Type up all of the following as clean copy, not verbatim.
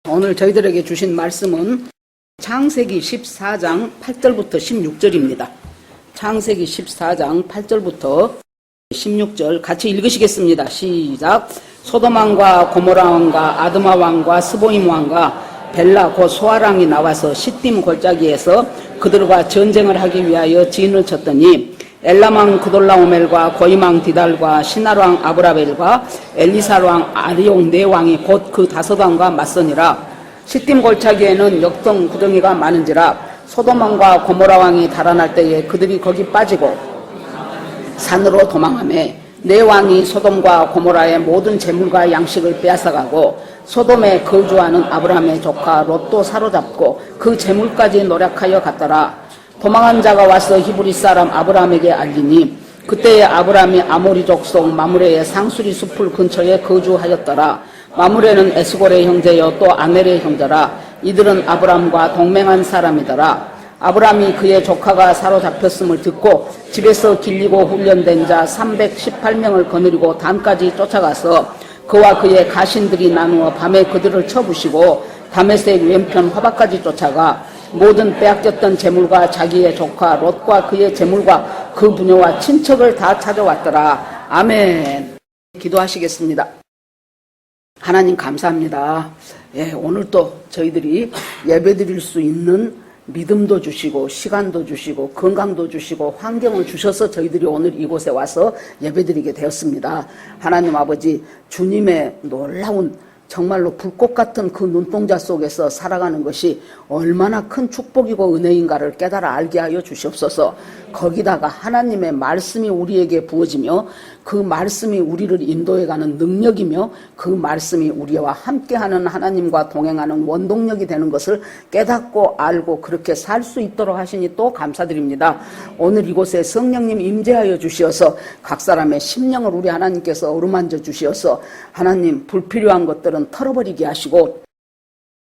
오늘 저희들에게 주신 말씀은 창세기 14장 8절부터 16절입니다. 창세기 14장 8절부터 16절 같이 읽으시겠습니다. 시작. 소돔 왕과 고모라 왕과 아드마 왕과 스보임 왕과 벨라 곧 소아랑이 나와서 시딤 골짜기에서 그들과 전쟁을 하기 위하여 진을 쳤더니 엘람왕 그돌라오멜과 고임왕 디달과 시날왕 아브라벨과 엘리살왕 아리용 네 왕이 곧 그 다섯 왕과 맞서니라. 시딤 골짜기에는 역동 구덩이가 많은지라 소돔 왕과 고모라 왕이 달아날 때에 그들이 거기 빠지고 산으로 도망하매 네 왕이 소돔과 고모라의 모든 재물과 양식을 빼앗아가고 소돔에 거주하는 아브라함의 조카 롯도 사로잡고 그 재물까지 노략하여 갔더라. 도망한 자가 와서 히브리 사람 아브라함에게 알리니 그때에 아브라함이 아모리 족속 마므레의 상수리 숲을 근처에 거주하였더라. 마므레는 에스골의 형제여 또 아넬의 형제라. 이들은 아브라함과 동맹한 사람이더라. 아브라함이 그의 조카가 사로잡혔음을 듣고 집에서 길리고 훈련된 자 318명을 거느리고 단까지 쫓아가서 그와 그의 가신들이 나누어 밤에 그들을 쳐부시고 다메섹 왼편 화박까지 쫓아가 모든 빼앗겼던 재물과 자기의 조카 롯과 그의 재물과 그 부녀와 친척을 다 찾아왔더라. 아멘. 기도하시겠습니다. 하나님 감사합니다. 오늘 또 저희들이 예배드릴 수 있는 믿음도 주시고 시간도 주시고 건강도 주시고 환경을 주셔서 저희들이 오늘 이곳에 와서 예배드리게 되었습니다. 하나님 아버지, 주님의 놀라운 정말로 불꽃 같은 그 눈동자 속에서 살아가는 것이 얼마나 큰 축복이고 은혜인가를 깨달아 알게 하여 주시옵소서. 거기다가 하나님의 말씀이 우리에게 부어지며 그 말씀이 우리를 인도해가는 능력이며 그 말씀이 우리와 함께하는 하나님과 동행하는 원동력이 되는 것을 깨닫고 알고 그렇게 살 수 있도록 하시니 또 감사드립니다. 오늘 이곳에 성령님 임재하여 주시어서 각 사람의 심령을 우리 하나님께서 어루만져 주시어서 하나님 불필요한 것들은 털어버리게 하시고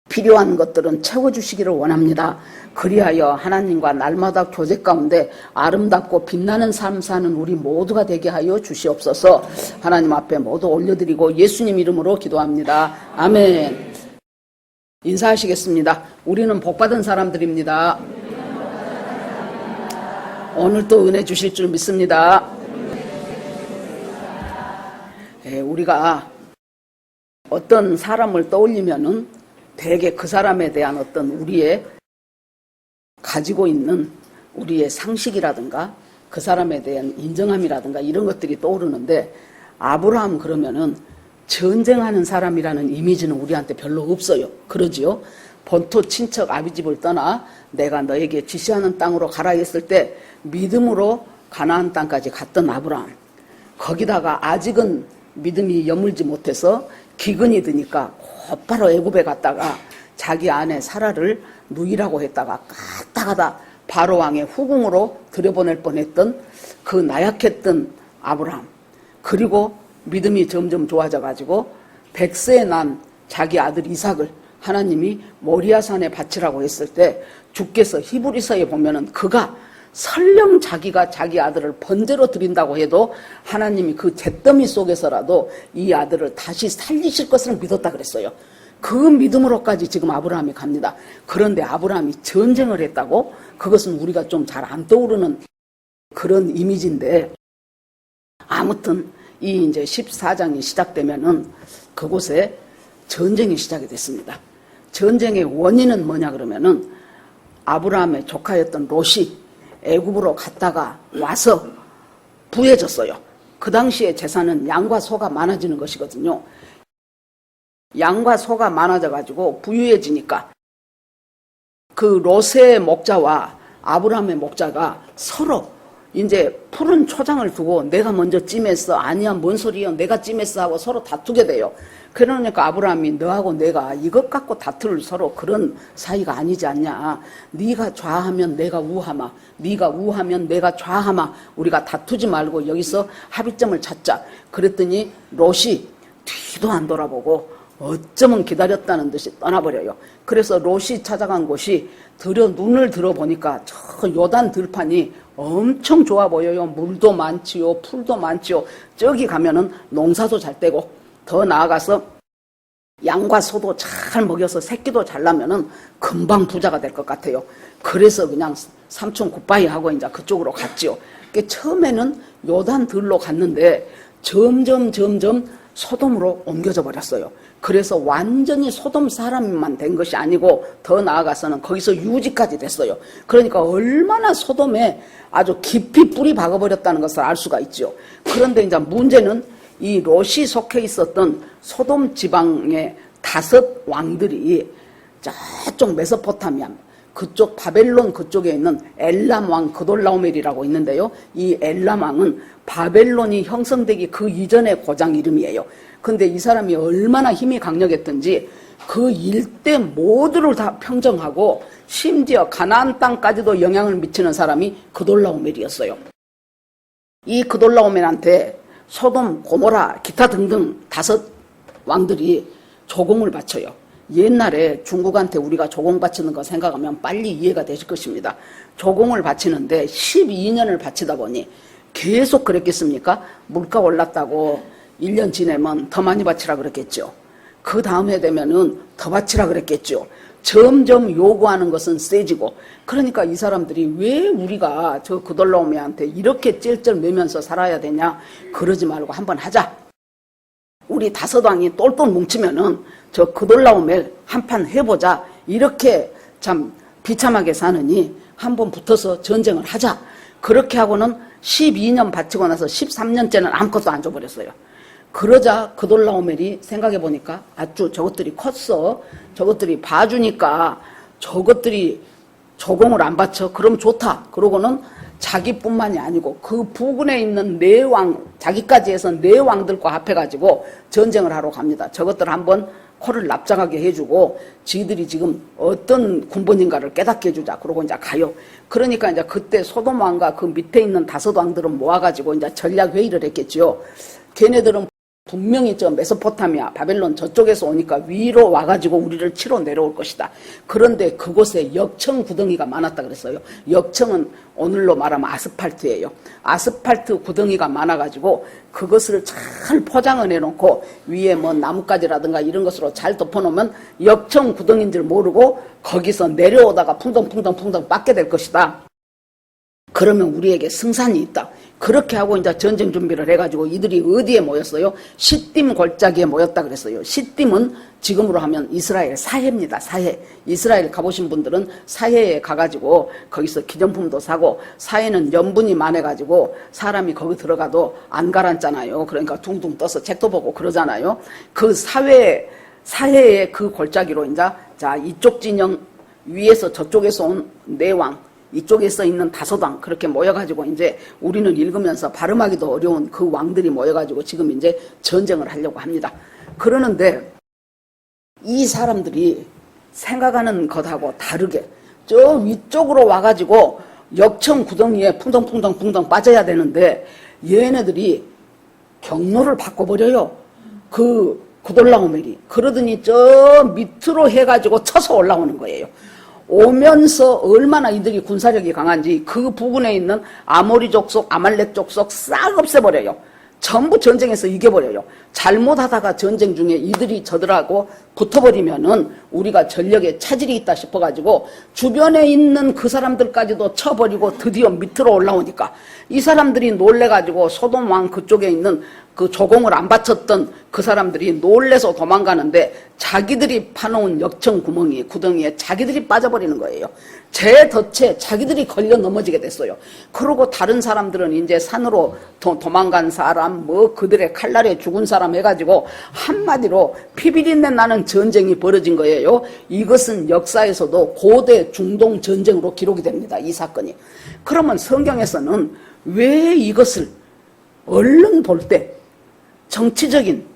필요한 것들은 채워주시기를 원합니다. 그리하여 하나님과 날마다 교제 가운데 아름답고 빛나는 삶 사는 우리 모두가 되게 하여 주시옵소서. 하나님 앞에 모두 올려드리고 예수님 이름으로 기도합니다. 아멘. 인사하시겠습니다. 우리는 복받은 사람들입니다. 오늘 또 은혜 주실 줄 믿습니다. 우리가 어떤 사람을 떠올리면은 대개 그 사람에 대한 어떤 우리의 가지고 있는 우리의 상식이라든가 그 사람에 대한 인정함이라든가 이런 것들이 떠오르는데, 아브라함 그러면은 전쟁하는 사람이라는 이미지는 우리한테 별로 없어요. 그러지요? 본토 친척 아비집을 떠나 내가 너에게 지시하는 땅으로 가라 했을 때 믿음으로 가나안 땅까지 갔던 아브라함, 거기다가 아직은 믿음이 여물지 못해서 기근이 드니까 곧바로 애굽에 갔다가 자기 아내 사라를 누이라고 했다가 가다 바로왕의 후궁으로 들여보낼 뻔했던 그 나약했던 아브라함, 그리고 믿음이 점점 좋아져가지고 100세에 난 자기 아들 이삭을 하나님이 모리아산에 바치라고 했을 때 주께서 히브리서에 보면은 그가 설령 자기가 자기 아들을 번제로 드린다고 해도 하나님이 그 잿더미 속에서라도 이 아들을 다시 살리실 것을 믿었다 그랬어요. 그 믿음으로까지 지금 아브라함이 갑니다. 그런데 아브라함이 전쟁을 했다고? 그것은 우리가 좀 잘 안 떠오르는 그런 이미지인데, 아무튼 이 이제 14장이 시작되면은 그곳에 전쟁이 시작이 됐습니다. 전쟁의 원인은 뭐냐 그러면은 아브라함의 조카였던 롯이 애굽으로 갔다가 와서 부해졌어요. 그 당시에 재산은 양과 소가 많아지는 것이거든요. 양과 소가 많아져가지고 부유해지니까 그 롯의 목자와 아브라함의 목자가 서로 이제 푸른 초장을 두고 내가 먼저 찜했어, 아니야 뭔 소리야 내가 찜했어 하고 서로 다투게 돼요. 그러니까 아브라함이 너하고 내가 이것 갖고 다툴 서로 그런 사이가 아니지 않냐, 네가 좌하면 내가 우하마, 네가 우하면 내가 좌하마, 우리가 다투지 말고 여기서 합의점을 찾자. 그랬더니 롯이 뒤도 안 돌아보고 어쩌면 기다렸다는 듯이 떠나버려요. 그래서 롯이 찾아간 곳이 눈을 들어보니까 저 요단 들판이 엄청 좋아 보여요. 물도 많지요, 풀도 많지요. 저기 가면은 농사도 잘 되고, 더 나아가서 양과 소도 잘 먹여서 새끼도 잘 나면은 금방 부자가 될 것 같아요. 그래서 그냥 삼촌 굿바이 하고 이제 그쪽으로 갔지요. 처음에는 요단 들로 갔는데 점점 소돔으로 옮겨져 버렸어요. 그래서 완전히 소돔 사람만 된 것이 아니고 더 나아가서는 거기서 유지까지 됐어요. 그러니까 얼마나 소돔에 아주 깊이 뿌리 박아버렸다는 것을 알 수가 있죠. 그런데 이제 문제는 이 롯이 속해 있었던 소돔 지방의 5 왕들이 저쪽 메소포타미아 그쪽 바벨론 그쪽에 있는 엘람 왕 그돌라오멜이라고 있는데요. 이 엘람 왕은 바벨론이 형성되기 그 이전의 고장 이름이에요. 근데 이 사람이 얼마나 힘이 강력했던지 그 일대 모두를 다 평정하고 심지어 가나안 땅까지도 영향을 미치는 사람이 그돌라오멜이었어요. 이 그돌라오멜한테 소돔, 고모라, 기타 등등 5 왕들이 조공을 바쳐요. 옛날에 중국한테 우리가 조공 바치는 거 생각하면 빨리 이해가 되실 것입니다. 조공을 바치는데 12년을 바치다 보니 계속 그랬겠습니까? 물가 올랐다고 1년 지내면 더 많이 바치라 그랬겠죠. 그 다음에 되면은 더 바치라 그랬겠죠. 점점 요구하는 것은 세지고, 그러니까 이 사람들이 왜 우리가 저 그돌라오멜한테 이렇게 찔찔매면서 살아야 되냐, 그러지 말고 한번 하자. 우리 5 왕이 똘똘 뭉치면은 저 그돌라오멜 한판 해보자. 이렇게 참 비참하게 사느니 한번 붙어서 전쟁을 하자. 그렇게 하고는 12년 바치고 나서 13년째는 아무것도 안 줘버렸어요. 그러자 그돌라오멜이 생각해보니까 아주 저것들이 컸어. 저것들이 봐주니까 저것들이 조공을 안 바쳐. 그럼 좋다. 그러고는 자기뿐만이 아니고 그 부근에 있는 4왕, 자기까지 해서 4왕들과 합해가지고 전쟁을 하러 갑니다. 저것들 한번 코를 납작하게 해주고 지들이 지금 어떤 군번인가를 깨닫게 해주자. 그러고 이제 가요. 그러니까 이제 그때 소돔 왕과 그 밑에 있는 5 왕들은 모아가지고 이제 전략 회의를 했겠지요. 걔네들은 분명히 저 메소포타미아, 바벨론 저쪽에서 오니까 위로 와가지고 우리를 치러 내려올 것이다. 그런데 그곳에 역청 구덩이가 많았다 그랬어요. 역청은 오늘로 말하면 아스팔트예요. 아스팔트 구덩이가 많아가지고 그것을 잘 포장을 해놓고 위에 뭐 나뭇가지라든가 이런 것으로 잘 덮어놓으면 역청 구덩이인 줄 모르고 거기서 내려오다가 풍덩 빠게 될 것이다. 그러면 우리에게 승산이 있다. 그렇게 하고 이제 전쟁 준비를 해가지고 이들이 어디에 모였어요? 시딤 골짜기에 모였다 그랬어요. 시딤은 지금으로 하면 이스라엘 사해입니다. 사해. 이스라엘 가보신 분들은 사해에 가가지고 거기서 기념품도 사고, 사해는 염분이 많아가지고 사람이 거기 들어가도 안 가라앉잖아요. 그러니까 둥둥 떠서 책도 보고 그러잖아요. 그 사해의 그 골짜기로 이제 자 이쪽 진영 위에서 저쪽에서 온 4왕, 이쪽에서 있는 5 왕 그렇게 모여가지고 이제 우리는 읽으면서 발음하기도 어려운 그 왕들이 모여가지고 지금 이제 전쟁을 하려고 합니다. 그러는데 이 사람들이 생각하는 것하고 다르게 저 위쪽으로 와가지고 역청 구덩이에 풍덩 빠져야 되는데 얘네들이 경로를 바꿔버려요. 그 그돌라오멜이. 그러더니 저 밑으로 해가지고 쳐서 올라오는 거예요. 오면서 얼마나 이들이 군사력이 강한지 그 부근에 있는 아모리 족속, 아말렉 족속 싹 없애버려요. 전부 전쟁에서 이겨버려요. 잘못하다가 전쟁 중에 이들이 저들하고 붙어버리면은 우리가 전력에 차질이 있다 싶어가지고 주변에 있는 그 사람들까지도 쳐버리고 드디어 밑으로 올라오니까 이 사람들이 놀래가지고 소돔 왕 그쪽에 있는 그 조공을 안 바쳤던 그 사람들이 놀래서 도망가는데 자기들이 파놓은 역청 구덩이에 자기들이 빠져버리는 거예요. 제 덫에 자기들이 걸려 넘어지게 됐어요. 그러고 다른 사람들은 이제 산으로 도망간 사람, 뭐 그들의 칼날에 죽은 사람 해가지고 한마디로 피비린내 나는 전쟁이 벌어진 거예요. 이것은 역사에서도 고대 중동 전쟁으로 기록이 됩니다. 이 사건이. 그러면 성경에서는 왜 이것을 얼른 볼 때 정치적인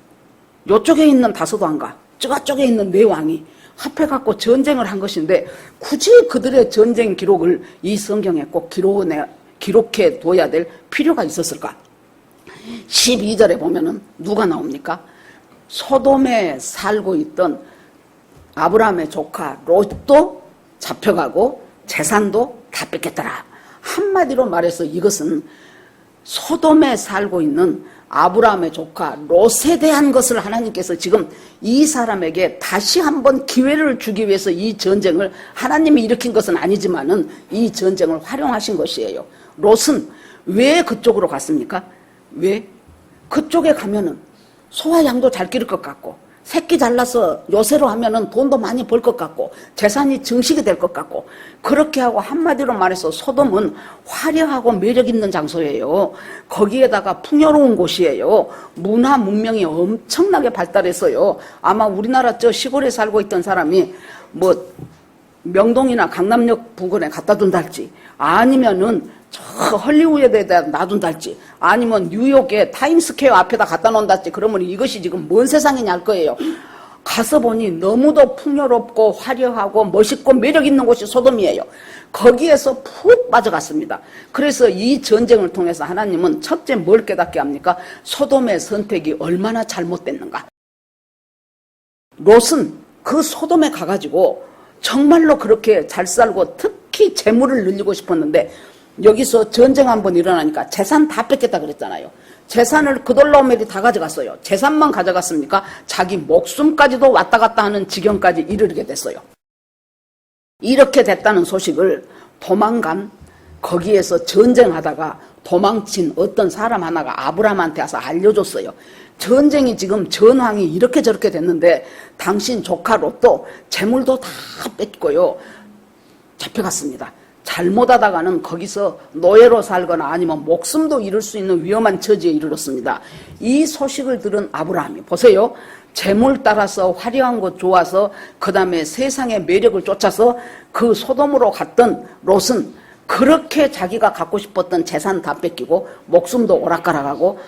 요쪽에 있는 5 왕과 저쪽에 있는 4 왕이 합해갖고 전쟁을 한 것인데 굳이 그들의 전쟁 기록을 이 성경에 꼭 기록해 둬야 될 필요가 있었을까? 12절에 보면은 누가 나옵니까? 소돔에 살고 있던 아브라함의 조카 롯도 잡혀가고 재산도 다 뺏겼더라. 한마디로 말해서 이것은 소돔에 살고 있는 아브라함의 조카 롯에 대한 것을 하나님께서 지금 이 사람에게 다시 한번 기회를 주기 위해서 이 전쟁을 하나님이 일으킨 것은 아니지만은 이 전쟁을 활용하신 것이에요. 롯은 왜 그쪽으로 갔습니까? 왜? 그쪽에 가면은 소와 양도 잘 기를 것 같고 새끼 잘라서 요새로 하면은 돈도 많이 벌 것 같고 재산이 증식이 될 것 같고 그렇게 하고 한마디로 말해서 소돔은 화려하고 매력 있는 장소예요. 거기에다가 풍요로운 곳이에요. 문화 문명이 엄청나게 발달했어요. 아마 우리나라 저 시골에 살고 있던 사람이 뭐 명동이나 강남역 부근에 갖다 둔달지 아니면은 저 헐리우드에다 놔둔달지 아니면 뉴욕의 타임스퀘어 앞에다 갖다 놓은달지 그러면 이것이 지금 뭔 세상이냐 할 거예요. 가서 보니 너무도 풍요롭고 화려하고 멋있고 매력 있는 곳이 소돔이에요. 거기에서 푹 빠져갔습니다. 그래서 이 전쟁을 통해서 하나님은 첫째 뭘 깨닫게 합니까? 소돔의 선택이 얼마나 잘못됐는가. 롯은 그 소돔에 가가지고 정말로 그렇게 잘 살고 특히 재물을 늘리고 싶었는데 여기서 전쟁 한번 일어나니까 재산 다 뺏겠다 그랬잖아요. 재산을 그돌라오멜이 다 가져갔어요. 재산만 가져갔습니까? 자기 목숨까지도 왔다 갔다 하는 지경까지 이르게 됐어요. 이렇게 됐다는 소식을 도망간 거기에서 전쟁하다가 도망친 어떤 사람 하나가 아브라함한테 와서 알려줬어요. 전쟁이 지금 전황이 이렇게 저렇게 됐는데 당신 조카 롯도 재물도 다 뺏고요. 잡혀갔습니다. 잘못하다가는 거기서 노예로 살거나 아니면 목숨도 잃을 수 있는 위험한 처지에 이르렀습니다. 이 소식을 들은 아브라함이 보세요. 재물 따라서 화려한 것 좋아서 그 다음에 세상의 매력을 쫓아서 그 소돔으로 갔던 롯은 그렇게 자기가 갖고 싶었던 재산 다 뺏기고 목숨도 오락가락하고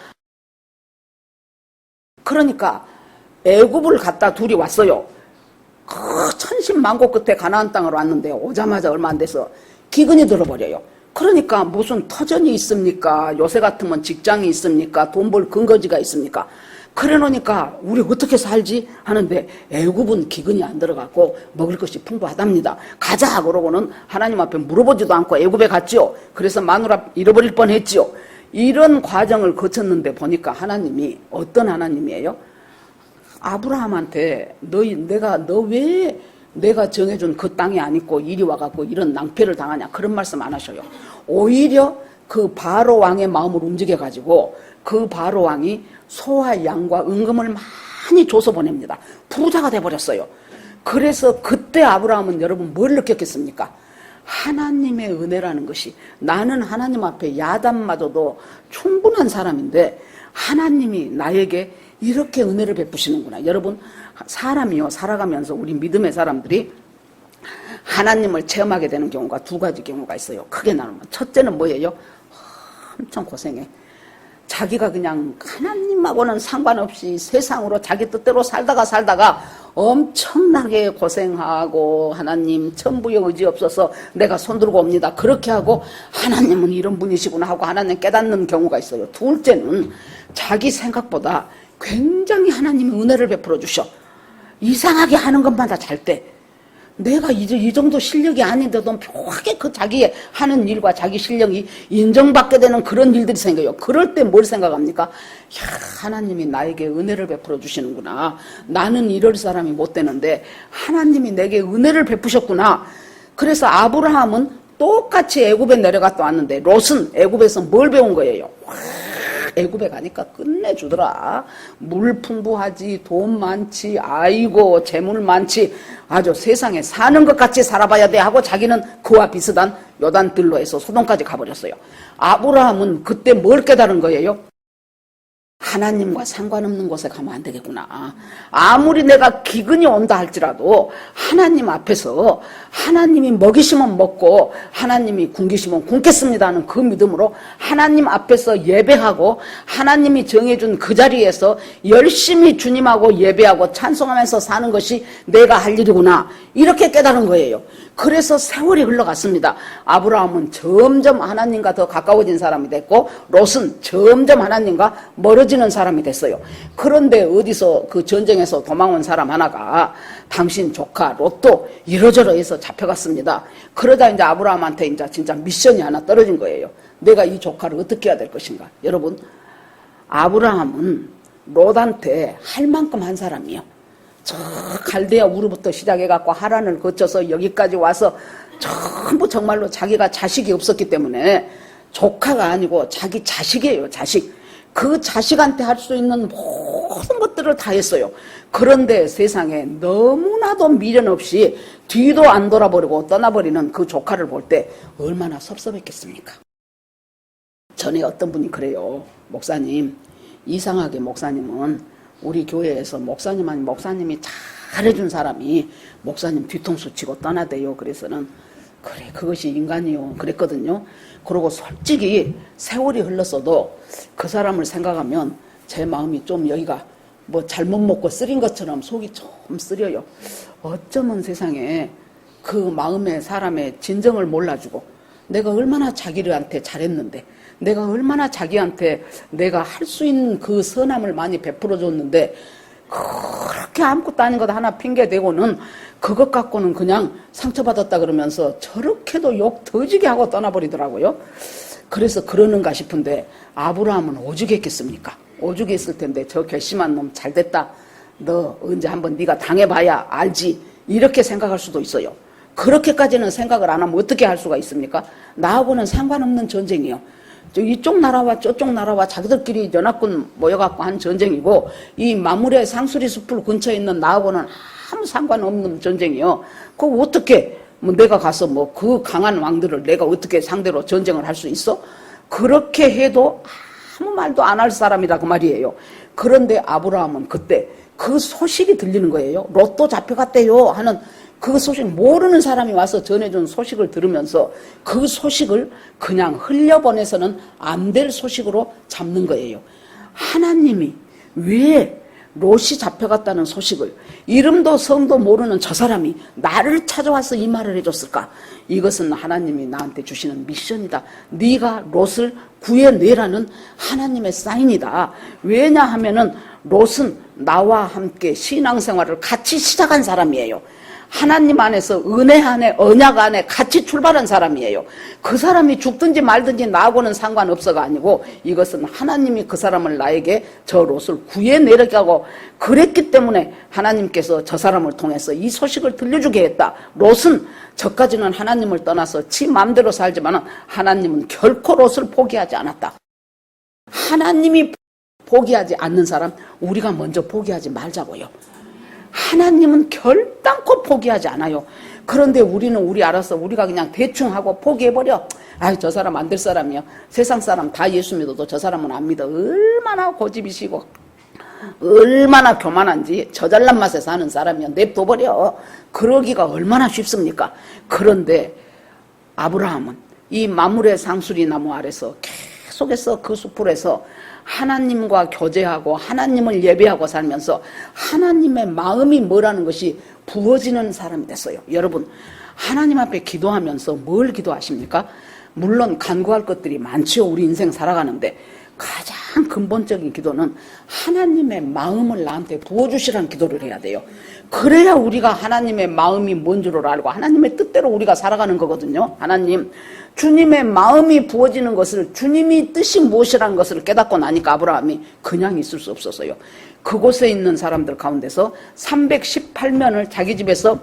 그러니까 애굽을 갔다 둘이 왔어요. 그 천신만고 끝에 가나안 땅으로 왔는데 오자마자 얼마 안 돼서 기근이 들어버려요. 그러니까 무슨 터전이 있습니까? 요새 같으면 직장이 있습니까? 돈 벌 근거지가 있습니까? 그래 놓으니까 우리 어떻게 살지? 하는데 애굽은 기근이 안 들어갔고 먹을 것이 풍부하답니다. 가자 그러고는 하나님 앞에 물어보지도 않고 애굽에 갔지요. 그래서 마누라 잃어버릴 뻔했지요. 이런 과정을 거쳤는데 보니까 하나님이 어떤 하나님이에요? 아브라함한테 너 왜 내가 정해준 그 땅에 안 있고 이리 와갖고 이런 낭패를 당하냐 그런 말씀 안 하셔요. 오히려 그 바로 왕의 마음을 움직여가지고 그 바로 왕이 소와 양과 은금을 많이 줘서 보냅니다. 부자가 돼버렸어요. 그래서 그때 아브라함은 여러분 뭘 느꼈겠습니까? 하나님의 은혜라는 것이 나는 하나님 앞에 야단마저도 충분한 사람인데 하나님이 나에게 이렇게 은혜를 베푸시는구나. 여러분 사람이요 살아가면서 우리 믿음의 사람들이 하나님을 체험하게 되는 경우가 두 가지 경우가 있어요. 크게 나누면 첫째는 뭐예요? 엄청 고생해. 자기가 그냥 하나님하고는 상관없이 세상으로 자기 뜻대로 살다가 엄청나게 고생하고 하나님 천부의 의지 없어서 내가 손들고 옵니다. 그렇게 하고 하나님은 이런 분이시구나 하고 하나님 깨닫는 경우가 있어요. 둘째는 자기 생각보다 굉장히 하나님이 은혜를 베풀어 주셔. 이상하게 하는 것마다 잘 때 내가 이 정도 실력이 아닌데도 묘하게 그 자기의 하는 일과 자기 실력이 인정받게 되는 그런 일들이 생겨요. 그럴 때 뭘 생각합니까? 야, 하나님이 나에게 은혜를 베풀어 주시는구나. 나는 이럴 사람이 못 되는데 하나님이 내게 은혜를 베푸셨구나. 그래서 아브라함은 똑같이 애굽에 내려갔다 왔는데 롯은 애굽에서 뭘 배운 거예요? 애굽에 가니까 끝내주더라. 물 풍부하지, 돈 많지, 아이고 재물 많지, 아주 세상에 사는 것 같이 살아봐야 돼 하고 자기는 그와 비슷한 요단들로에서 소돔까지 가버렸어요. 아브라함은 그때 뭘 깨달은 거예요? 하나님과 상관없는 곳에 가면 안 되겠구나. 아무리 내가 기근이 온다 할지라도 하나님 앞에서 하나님이 먹이시면 먹고 하나님이 굶기시면 굶겠습니다 하는 그 믿음으로 하나님 앞에서 예배하고 하나님이 정해준 그 자리에서 열심히 주님하고 예배하고 찬송하면서 사는 것이 내가 할 일이구나. 이렇게 깨달은 거예요. 그래서 세월이 흘러갔습니다. 아브라함은 점점 하나님과 더 가까워진 사람이 됐고 롯은 점점 하나님과 멀어지는 사람이 됐어요. 그런데 어디서 그 전쟁에서 도망온 사람 하나가 당신 조카 롯도 이러저러해서 잡혀갔습니다. 그러다 이제 아브라함한테 이제 진짜 미션이 하나 떨어진 거예요. 내가 이 조카를 어떻게 해야 될 것인가. 여러분 아브라함은 롯한테 할 만큼 한 사람이요. 저 갈대아 우르부터 시작해갖고 하란을 거쳐서 여기까지 와서 전부 정말로 자기가 자식이 없었기 때문에 조카가 아니고 자기 자식이에요. 자식. 그 자식한테 할 수 있는 모든 것들을 다 했어요. 그런데 세상에 너무나도 미련 없이 뒤도 안 돌아버리고 떠나버리는 그 조카를 볼 때 얼마나 섭섭했겠습니까? 전에 어떤 분이 그래요. 목사님, 이상하게 목사님은 우리 교회에서 목사님이 잘해준 사람이 목사님 뒤통수 치고 떠나대요. 그래서는 그래, 그것이 인간이요. 그랬거든요. 그리고 솔직히 세월이 흘렀어도 그 사람을 생각하면 제 마음이 좀 여기가 뭐 잘못 먹고 쓰린 것처럼 속이 좀 쓰려요. 어쩌면 세상에 그 마음의 사람의 진정을 몰라주고 내가 얼마나 자기한테 잘했는데 내가 얼마나 자기한테 내가 할 수 있는 그 선함을 많이 베풀어 줬는데 그렇게 아무것도 아닌 것 하나 핑계대고는 그것 갖고는 그냥 상처받았다 그러면서 저렇게도 욕 더지게 하고 떠나버리더라고요. 그래서 그러는가 싶은데 아브라함은 오죽했겠습니까? 오죽했을 텐데 저 괘씸한 놈 잘됐다. 너 언제 한번 네가 당해봐야 알지. 이렇게 생각할 수도 있어요. 그렇게까지는 생각을 안 하면 어떻게 할 수가 있습니까? 나하고는 상관없는 전쟁이요. 이쪽 나라와 저쪽 나라와 자기들끼리 연합군 모여갖고 한 전쟁이고 이 마물의 상수리 숲을 근처에 있는 나하고는 아무 상관없는 전쟁이요. 그거 어떻게 뭐 내가 가서 뭐 그 강한 왕들을 내가 어떻게 상대로 전쟁을 할 수 있어? 그렇게 해도 아무 말도 안 할 사람이다 그 말이에요. 그런데 아브라함은 그때 그 소식이 들리는 거예요. 롯도 잡혀갔대요 하는 그 소식 모르는 사람이 와서 전해준 소식을 들으면서 그 소식을 그냥 흘려보내서는 안 될 소식으로 잡는 거예요. 하나님이 왜 롯이 잡혀갔다는 소식을 이름도 성도 모르는 저 사람이 나를 찾아와서 이 말을 해줬을까? 이것은 하나님이 나한테 주시는 미션이다. 네가 롯을 구해내라는 하나님의 사인이다. 왜냐하면은 롯은 나와 함께 신앙생활을 같이 시작한 사람이에요. 하나님 안에서 은혜 안에 언약 안에 같이 출발한 사람이에요. 그 사람이 죽든지 말든지 나하고는 상관없어가 아니고 이것은 하나님이 그 사람을 나에게 저 롯을 구해내려고 그랬기 때문에 하나님께서 저 사람을 통해서 이 소식을 들려주게 했다. 롯은 저까지는 하나님을 떠나서 지 마음대로 살지만 하나님은 결코 롯을 포기하지 않았다. 하나님이 포기하지 않는 사람 우리가 먼저 포기하지 말자고요. 하나님은 결단코 포기하지 않아요. 그런데 우리는 우리 알아서 우리가 그냥 대충 하고 포기해버려. 아이 저 사람 안 될 사람이야. 세상 사람 다 예수 믿어도 저 사람은 안 믿어. 얼마나 고집이시고 얼마나 교만한지 저 잘난 맛에 사는 사람이야. 냅둬버려. 그러기가 얼마나 쉽습니까? 그런데 아브라함은 이 마물의 상수리 나무 아래서 계속해서 그 숲을에서 하나님과 교제하고 하나님을 예배하고 살면서 하나님의 마음이 뭐라는 것이 부어지는 사람이 됐어요. 여러분 하나님 앞에 기도하면서 뭘 기도하십니까? 물론 간구할 것들이 많죠. 우리 인생 살아가는데 가장 근본적인 기도는 하나님의 마음을 나한테 부어주시라는 기도를 해야 돼요. 그래야 우리가 하나님의 마음이 뭔 줄을 알고 하나님의 뜻대로 우리가 살아가는 거거든요. 하나님 주님의 마음이 부어지는 것을 주님이 뜻이 무엇이라는 것을 깨닫고 나니까 아브라함이 그냥 있을 수 없었어요. 그곳에 있는 사람들 가운데서 318면을 자기 집에서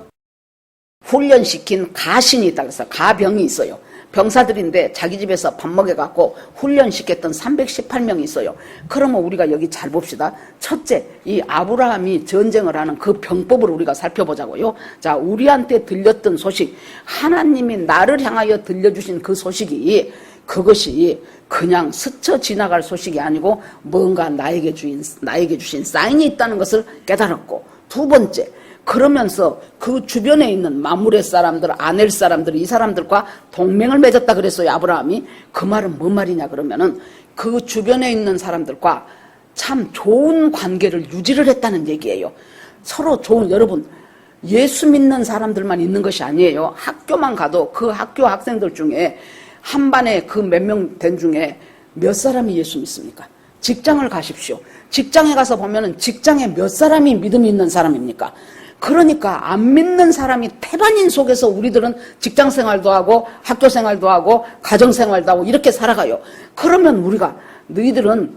훈련시킨 가신이 있다 그래서 가병이 있어요. 병사들인데 자기 집에서 밥 먹여갖고 훈련시켰던 318명이 있어요. 그러면 우리가 여기 잘 봅시다. 첫째, 이 아브라함이 전쟁을 하는 그 병법을 우리가 살펴보자고요. 자, 우리한테 들렸던 소식, 하나님이 나를 향하여 들려주신 그 소식이 그것이 그냥 스쳐 지나갈 소식이 아니고 뭔가 나에게 주신 사인이 있다는 것을 깨달았고, 두 번째, 그러면서 그 주변에 있는 마물의 사람들, 아넬 사람들, 이 사람들과 동맹을 맺었다 그랬어요, 아브라함이. 그 말은 뭔 말이냐 그러면은 그 주변에 있는 사람들과 참 좋은 관계를 유지를 했다는 얘기예요. 서로 좋은, 여러분, 예수 믿는 사람들만 있는 것이 아니에요. 학교만 가도 그 학교 학생들 중에 한 반에 그 몇 명 된 중에 몇 사람이 예수 믿습니까? 직장을 가십시오. 직장에 가서 보면은 직장에 몇 사람이 믿음이 있는 사람입니까? 그러니까 안 믿는 사람이 태반인 속에서 우리들은 직장생활도 하고 학교생활도 하고 가정생활도 하고 이렇게 살아가요. 그러면 우리가 너희들은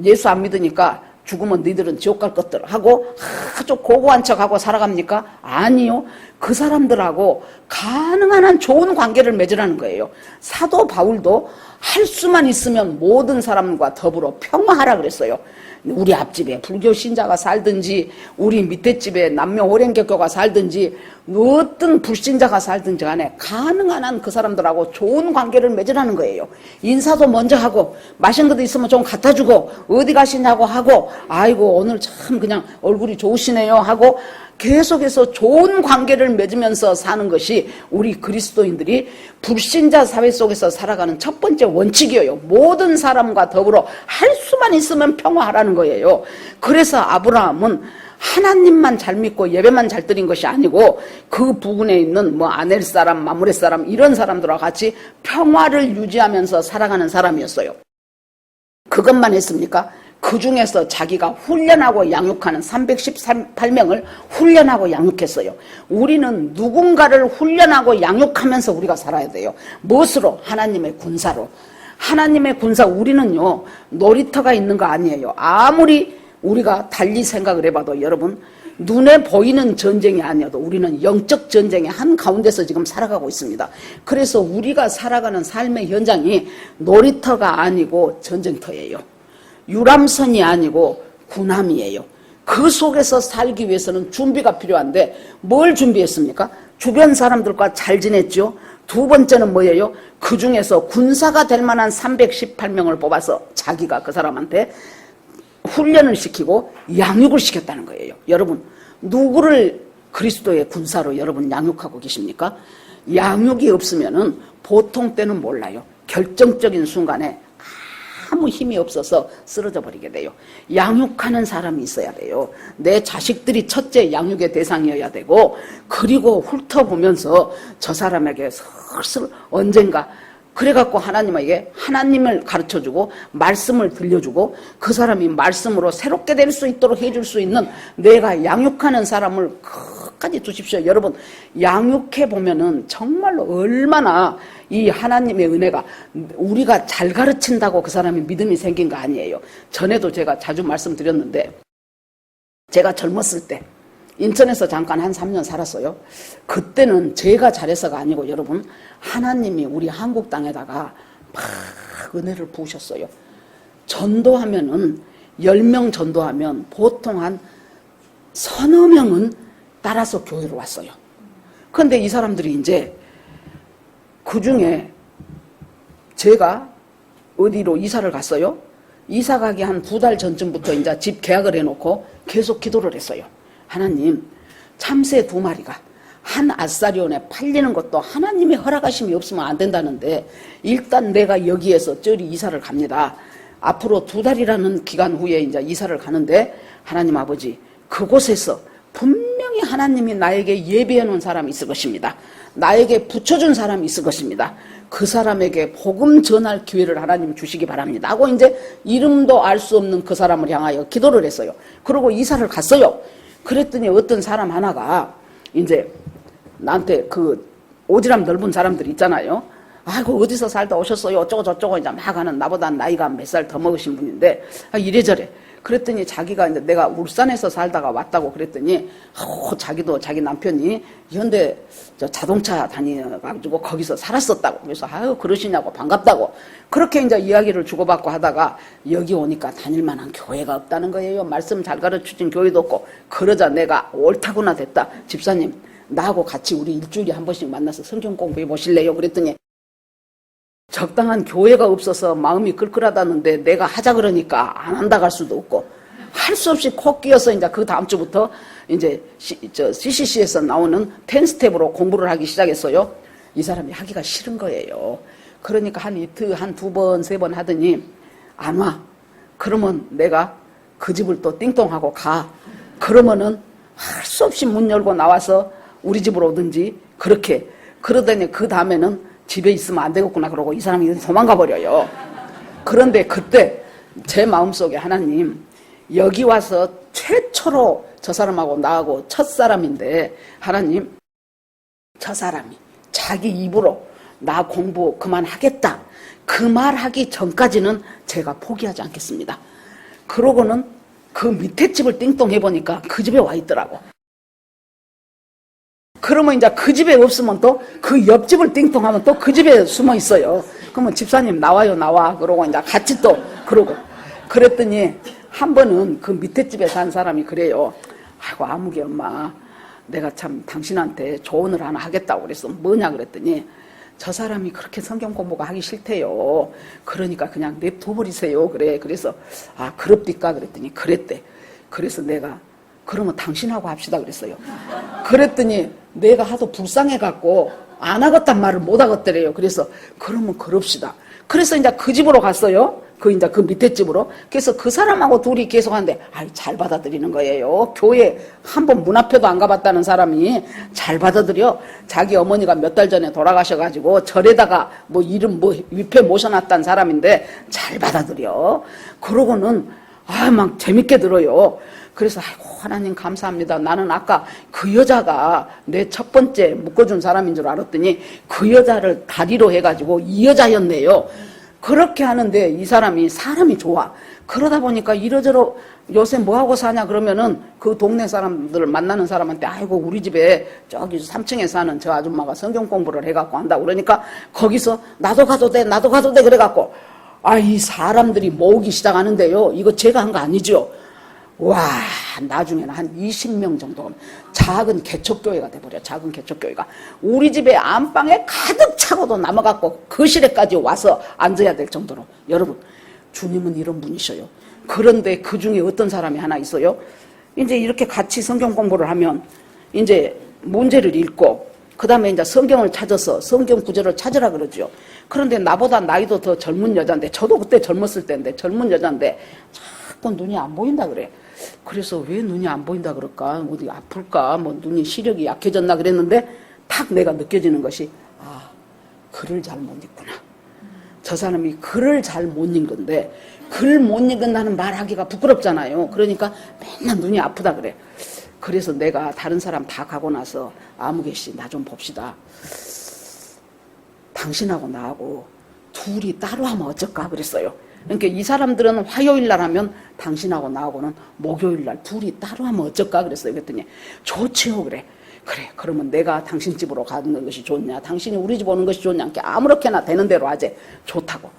예수 안 믿으니까 죽으면 너희들은 지옥 갈 것들 하고 아주 고고한 척하고 살아갑니까? 아니요. 그 사람들하고 가능한 한 좋은 관계를 맺으라는 거예요. 사도 바울도 할 수만 있으면 모든 사람과 더불어 평화하라 그랬어요. 우리 앞집에 불교 신자가 살든지 우리 밑에 집에 남녀 호랭개교가 살든지 어떤 불신자가 살든지 간에 가능한 한 그 사람들하고 좋은 관계를 맺으라는 거예요. 인사도 먼저 하고 맛있는 것도 있으면 좀 갖다 주고 어디 가시냐고 하고 아이고 오늘 참 그냥 얼굴이 좋으시네요 하고 계속해서 좋은 관계를 맺으면서 사는 것이 우리 그리스도인들이 불신자 사회 속에서 살아가는 첫 번째 원칙이에요. 모든 사람과 더불어 할 수만 있으면 평화하라는 거예요. 그래서 아브라함은 하나님만 잘 믿고 예배만 잘 드린 것이 아니고 그 부근에 있는 뭐 아넬 사람, 마므레 사람 이런 사람들과 같이 평화를 유지하면서 살아가는 사람이었어요. 그것만 했습니까? 그 중에서 자기가 훈련하고 양육하는 318명을 훈련하고 양육했어요. 우리는 누군가를 훈련하고 양육하면서 우리가 살아야 돼요. 무엇으로? 하나님의 군사로. 하나님의 군사. 우리는요 놀이터가 있는 거 아니에요. 아무리 우리가 달리 생각을 해봐도 여러분 눈에 보이는 전쟁이 아니어도 우리는 영적 전쟁의 한가운데서 지금 살아가고 있습니다. 그래서 우리가 살아가는 삶의 현장이 놀이터가 아니고 전쟁터예요. 유람선이 아니고 군함이에요. 그 속에서 살기 위해서는 준비가 필요한데 뭘 준비했습니까? 주변 사람들과 잘 지냈죠. 두 번째는 뭐예요? 그 중에서 군사가 될 만한 318명을 뽑아서 자기가 그 사람한테 훈련을 시키고 양육을 시켰다는 거예요. 여러분 누구를 그리스도의 군사로 여러분 양육하고 계십니까? 양육이 없으면은 보통 때는 몰라요. 결정적인 순간에 아무 힘이 없어서 쓰러져 버리게 돼요. 양육하는 사람이 있어야 돼요. 내 자식들이 첫째 양육의 대상이어야 되고 그리고 훑어보면서 저 사람에게 슬슬 언젠가 그래갖고 하나님에게 하나님을 가르쳐주고 말씀을 들려주고 그 사람이 말씀으로 새롭게 될 수 있도록 해줄 수 있는 내가 양육하는 사람을 끝까지 두십시오. 여러분 양육해보면은 정말로 얼마나 이 하나님의 은혜가 우리가 잘 가르친다고 그 사람이 믿음이 생긴 거 아니에요. 전에도 제가 자주 말씀드렸는데 제가 젊었을 때 인천에서 잠깐 한 3년 살았어요. 그때는 제가 잘해서가 아니고 여러분 하나님이 우리 한국 땅에다가 막 은혜를 부으셨어요. 전도하면은 10명 전도하면 보통 한 서너 명은 따라서 교회로 왔어요. 그런데 이 사람들이 이제 그 중에 제가 어디로 이사를 갔어요. 이사 가기 한 2달 전쯤부터 이제 집 계약을 해놓고 계속 기도를 했어요. 하나님, 참새 2마리가 한 아사리온에 팔리는 것도 하나님의 허락하심이 없으면 안 된다는데 일단 내가 여기에서 저리 이사를 갑니다. 앞으로 2달이라는 기간 후에 이제 이사를 가는데 하나님 아버지 그곳에서 분명히 하나님이 나에게 예비해 놓은 사람이 있을 것입니다. 나에게 붙여준 사람이 있을 것입니다. 그 사람에게 복음 전할 기회를 하나님 주시기 바랍니다 하고 이제 이름도 알 수 없는 그 사람을 향하여 기도를 했어요. 그리고 이사를 갔어요. 그랬더니 어떤 사람 하나가 이제 나한테 그 오지랖 넓은 사람들 있잖아요. 아이고 어디서 살다 오셨어요 어쩌고 저쩌고 이제 막 하는 나보다 나이가 몇 살 더 먹으신 분인데 이래저래 그랬더니 자기가 이제 내가 울산에서 살다가 왔다고 그랬더니 자기도 자기 남편이 현대 자동차 다녀가지고 거기서 살았었다고. 그래서 아유 그러시냐고 반갑다고 그렇게 이제 이야기를 주고받고 하다가 여기 오니까 다닐만한 교회가 없다는 거예요. 말씀 잘 가르쳐준 교회도 없고. 그러자 내가 옳다구나 됐다. 집사님 나하고 같이 우리 일주일에 한 번씩 만나서 성경 공부해 보실래요? 그랬더니 적당한 교회가 없어서 마음이 끌끌하다는데 내가 하자 그러니까 안 한다 갈 수도 없고 할 수 없이 코 끼어서 이제 그 다음 주부터 이제 CCC에서 나오는 10스텝으로 공부를 하기 시작했어요. 이 사람이 하기가 싫은 거예요. 그러니까 한 이틀 한 2번 3번 하더니 안 와. 그러면 내가 그 집을 또 띵동하고 가. 그러면은 할 수 없이 문 열고 나와서 우리 집으로 오든지 그렇게 그러더니 그 다음에는 집에 있으면 안 되겠구나 그러고 이 사람이 도망가 버려요. 그런데 그때 제 마음속에 하나님 여기 와서 최초로 저 사람하고 나하고 첫사람인데 하나님 저 사람이 자기 입으로 나 공부 그만하겠다 그 말하기 전까지는 제가 포기하지 않겠습니다. 그러고는 그 밑에 집을 띵동 해보니까 그 집에 와 있더라고. 그러면 이제 그 집에 없으면 또 그 옆집을 띵동하면 또 그 집에 숨어 있어요. 그러면 집사님 나와요 나와 그러고 이제 같이 또 그러고. 그랬더니 한 번은 그 밑에 집에 산 사람이 그래요. 아이고 아무개 엄마 내가 참 당신한테 조언을 하나 하겠다고 그랬어. 뭐냐 그랬더니 저 사람이 그렇게 성경 공부가 하기 싫대요. 그러니까 그냥 냅둬버리세요. 그래. 그래서 아 그럽디까 그랬더니 그랬대. 그래서 내가 그러면 당신하고 합시다 그랬어요. 그랬더니 내가 하도 불쌍해갖고 안 하겠단 말을 못 하겠더래요. 그래서 그러면 그럽시다. 그래서 이제 그 집으로 갔어요. 이제 그 밑에 집으로. 그래서 그 사람하고 둘이 계속 하는데, 잘 받아들이는 거예요. 교회 한 번 문 앞에도 안 가봤다는 사람이 잘 받아들여. 자기 어머니가 몇 달 전에 돌아가셔가지고 절에다가 이름 위패 모셔놨다는 사람인데 잘 받아들여. 그러고는, 막 재밌게 들어요. 그래서 아이고 하나님 감사합니다. 나는 아까 그 여자가 내 첫 번째 묶어준 사람인 줄 알았더니 그 여자를 다리로 해가지고 이 여자였네요. 그렇게 하는데 이 사람이 좋아. 그러다 보니까 이러저러 요새 뭐하고 사냐 그러면은 그 동네 사람들을 만나는 사람한테 아이고 우리 집에 저기 3층에 사는 저 아줌마가 성경 공부를 해갖고 한다고 그러니까 거기서 나도 가도 돼 그래갖고 이 사람들이 모으기 시작하는데요. 이거 제가 한 거 아니죠. 와 나중에는 한 20명 정도 작은 개척교회가 돼버려. 작은 개척교회가 우리 집에 안방에 가득 차고도 남아갖고 거실에까지 와서 앉아야 될 정도로. 여러분 주님은 이런 분이셔요. 그런데 그 중에 어떤 사람이 하나 있어요. 이제 이렇게 같이 성경 공부를 하면 이제 문제를 읽고 그 다음에 이제 성경을 찾아서 성경 구절을 찾으라 그러죠. 그런데 나보다 나이도 더 젊은 여자인데 저도 그때 젊었을 때인데 젊은 여자인데 자꾸 눈이 안 보인다 그래. 그래서 왜 눈이 안 보인다 그럴까? 어디 아플까? 눈이 시력이 약해졌나 그랬는데 탁 내가 느껴지는 것이 글을 잘 못 읽구나. 저 사람이 글을 잘 못 읽는데 글 못 읽는다는 말하기가 부끄럽잖아요. 그러니까 맨날 눈이 아프다 그래. 그래서 내가 다른 사람 다 가고 나서 아무개 씨 나 좀 봅시다. 당신하고 나하고 둘이 따로 하면 어쩔까 그랬어요. 그러니까 이 사람들은 화요일 날 하면 당신하고 나하고는 목요일 날 둘이 따로 하면 어쩔까 그랬어요. 그랬더니 좋지요 그래. 그래 그러면 내가 당신 집으로 가는 것이 좋냐 당신이 우리 집 오는 것이 좋냐 아무렇게나 되는 대로 하재. 좋다고.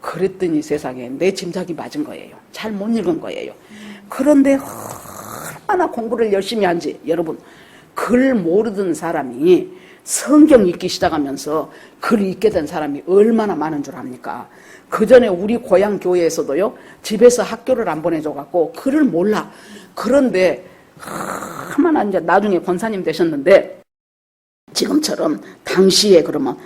그랬더니 세상에 내 짐작이 맞은 거예요. 잘 못 읽은 거예요. 그런데 얼마나 공부를 열심히 한지. 여러분 글 모르던 사람이 성경 읽기 시작하면서 글 읽게 된 사람이 얼마나 많은 줄 압니까? 그 전에 우리 고향 교회에서도요, 집에서 학교를 안 보내줘갖고 글을 몰라. 그런데 얼마나 이제 나중에 권사님 되셨는데 지금처럼 당시에 그러면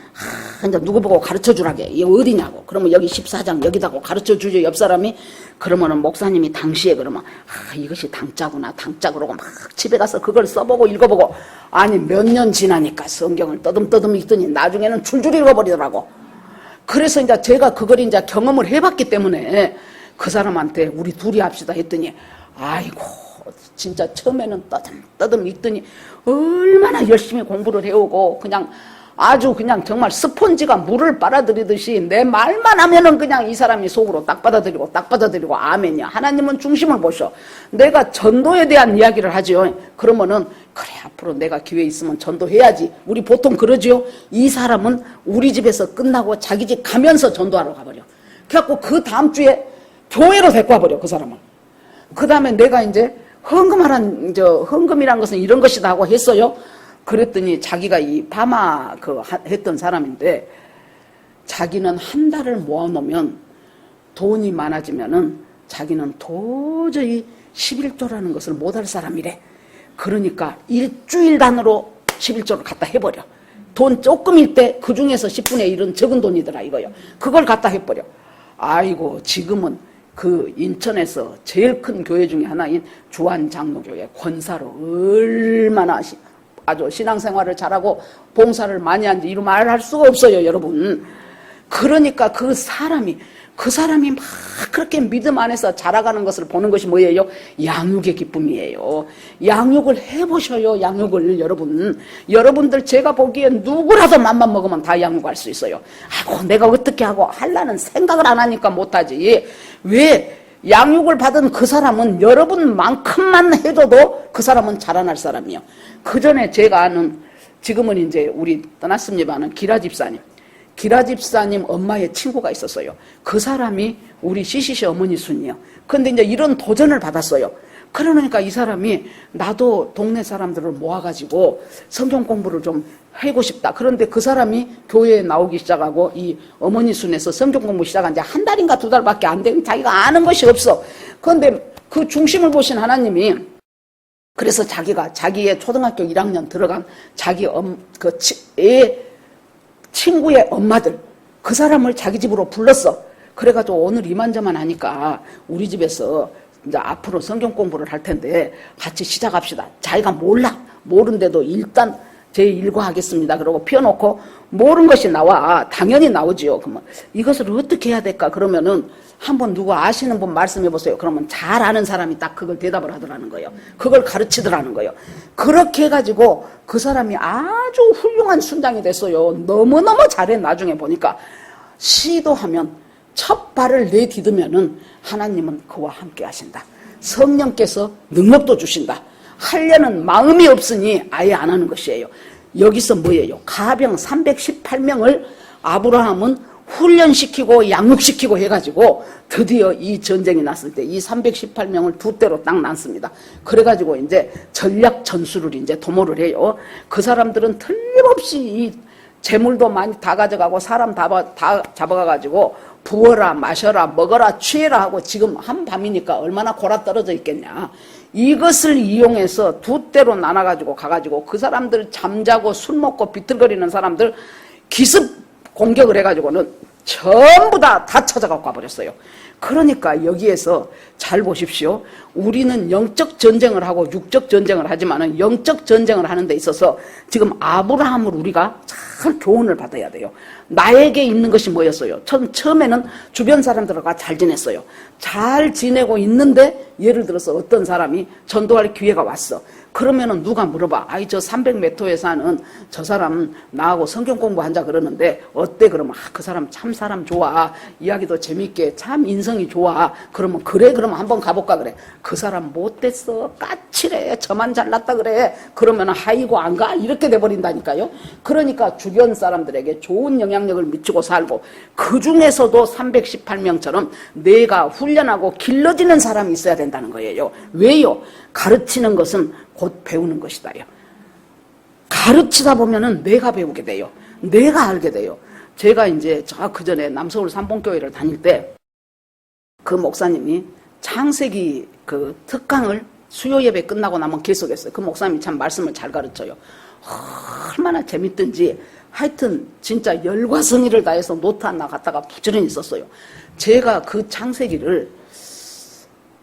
이제 누구 보고 가르쳐 주라게. 이게 어디냐고. 그러면 여기 14장 여기다고 가르쳐 주죠. 옆 사람이. 그러면은 목사님이 당시에 그러면 이것이 당자구나. 당자 그러고 막 집에 가서 그걸 써보고 읽어보고 아니 몇 년 지나니까 성경을 떠듬떠듬 읽더니 나중에는 줄줄 읽어버리더라고. 그래서 이제 제가 그걸 이제 경험을 해봤기 때문에 그 사람한테 우리 둘이 합시다 했더니 아이고 진짜 처음에는 떠듬떠듬 읽더니 얼마나 열심히 공부를 해오고 그냥 아주 그냥 정말 스폰지가 물을 빨아들이듯이 내 말만 하면은 그냥 이 사람이 속으로 딱 받아들이고 아멘이야. 하나님은 중심을 보셔. 내가 전도에 대한 이야기를 하죠. 그러면은 그래 앞으로 내가 기회 있으면 전도해야지. 우리 보통 그러죠. 이 사람은 우리 집에서 끝나고 자기 집 가면서 전도하러 가버려. 그래갖고 그 다음 주에 교회로 데리고 와버려 그 사람을. 그 다음에 내가 이제 헌금이란 것은 이런 것이다 하고 했어요. 그랬더니 자기가 이 바마 했던 사람인데 자기는 한 달을 모아놓으면 돈이 많아지면은 자기는 도저히 11조라는 것을 못할 사람이래. 그러니까 일주일 단으로 11조를 갖다 해버려. 돈 조금일 때 그 중에서 10분의 1은 적은 돈이더라 이거요. 그걸 갖다 해버려. 아이고 지금은 그 인천에서 제일 큰 교회 중에 하나인 주안장로교회 권사로 얼마나 아주 신앙생활을 잘하고 봉사를 많이 한지 이루 말할 수가 없어요 여러분. 그러니까 그 사람이 막 그렇게 믿음 안에서 자라가는 것을 보는 것이 뭐예요? 양육의 기쁨이에요. 양육을 해보셔요. 양육을 여러분. 여러분들 제가 보기엔 누구라도 맘만 먹으면 다 양육할 수 있어요. 아이고 내가 어떻게 하고 하려는 생각을 안 하니까 못하지. 왜? 양육을 받은 그 사람은 여러분만큼만 해줘도 그 사람은 자라날 사람이요. 그 전에 제가 아는, 지금은 이제 우리 떠났습니다만, 기라 집사님 엄마의 친구가 있었어요. 그 사람이 우리 CCC 어머니 순이요. 근데 이제 이런 도전을 받았어요. 그러니까 이 사람이 나도 동네 사람들을 모아가지고 성경 공부를 좀 하고 싶다. 그런데 그 사람이 교회에 나오기 시작하고 이 어머니 순에서 성경 공부 시작한 지 한 달인가 두 달밖에 안 되고 자기가 아는 것이 없어. 그런데 그 중심을 보신 하나님이, 그래서 자기가 자기의 초등학교 1학년 들어간 자기 애 친구의 엄마들, 그 사람을 자기 집으로 불렀어. 그래가지고 오늘 이만저만 하니까 우리 집에서 이제 앞으로 성경 공부를 할 텐데 같이 시작합시다. 자기가 모른데도 일단 제 일과하겠습니다. 그러고 피워놓고 모르는 것이 나와. 당연히 나오지요. 그러면 이것을 어떻게 해야 될까? 그러면은 한번 누구 아시는 분 말씀해 보세요. 그러면 잘 아는 사람이 딱 그걸 대답을 하더라는 거예요. 그걸 가르치더라는 거예요. 그렇게 해가지고 그 사람이 아주 훌륭한 순장이 됐어요. 너무너무 잘해. 나중에 보니까 시도하면 첫 발을 내디디면은 하나님은 그와 함께 하신다. 성령께서 능력도 주신다. 하려는 마음이 없으니 아예 안 하는 것이에요. 여기서 뭐예요? 가병 318명을 아브라함은 훈련시키고 양육시키고 해가지고 드디어 이 전쟁이 났을 때 이 318명을 두 대로 딱 낳습니다. 그래가지고 이제 전략 전술을 이제 도모를 해요. 그 사람들은 틀림없이 이 재물도 많이 다 가져가고 사람 다 잡아가가지고 부어라 마셔라 먹어라 취해라 하고, 지금 한밤이니까 얼마나 골아 떨어져 있겠냐. 이것을 이용해서 두 대로 나눠가지고 가가지고 그 사람들 잠자고 술 먹고 비틀거리는 사람들 기습 공격을 해가지고는 전부 다 찾아가고 가버렸어요. 그러니까 여기에서 잘 보십시오. 우리는 영적 전쟁을 하고 육적 전쟁을 하지만은 영적 전쟁을 하는 데 있어서 지금 아브라함을 우리가 잘 교훈을 받아야 돼요. 나에게 있는 것이 뭐였어요? 처음에는 주변 사람들과 잘 지냈어요. 잘 지내고 있는데 예를 들어서 어떤 사람이 전도할 기회가 왔어. 그러면은 누가 물어봐. 아이, 저 300m에 사는 저 사람 나하고 성경 공부한자 그러는데 어때? 그러면 그 사람 참 사람 좋아. 이야기도 재밌게 참 인성이 좋아. 그러면 그래? 그러면 한번 가볼까 그래. 그 사람 못됐어. 까칠해. 저만 잘났다 그래. 그러면은 하이고 안 가? 이렇게 돼버린다니까요. 그러니까 주변 사람들에게 좋은 영향력을 미치고 살고, 그 중에서도 318명처럼 내가 훈련하고 길러지는 사람이 있어야 된다는 거예요. 왜요? 가르치는 것은 곧 배우는 것이다요. 가르치다 보면은 내가 배우게 돼요. 내가 알게 돼요. 제가 이제 그 전에 남서울 삼봉교회를 다닐 때 그 목사님이 창세기 그 특강을 수요 예배 끝나고 나면 계속했어요. 그 목사님이 참 말씀을 잘 가르쳐요. 얼마나 재밌든지 하여튼 진짜 열과 성의를 다해서 노트 하나 갖다가 부지런히 썼어요. 제가 그 창세기를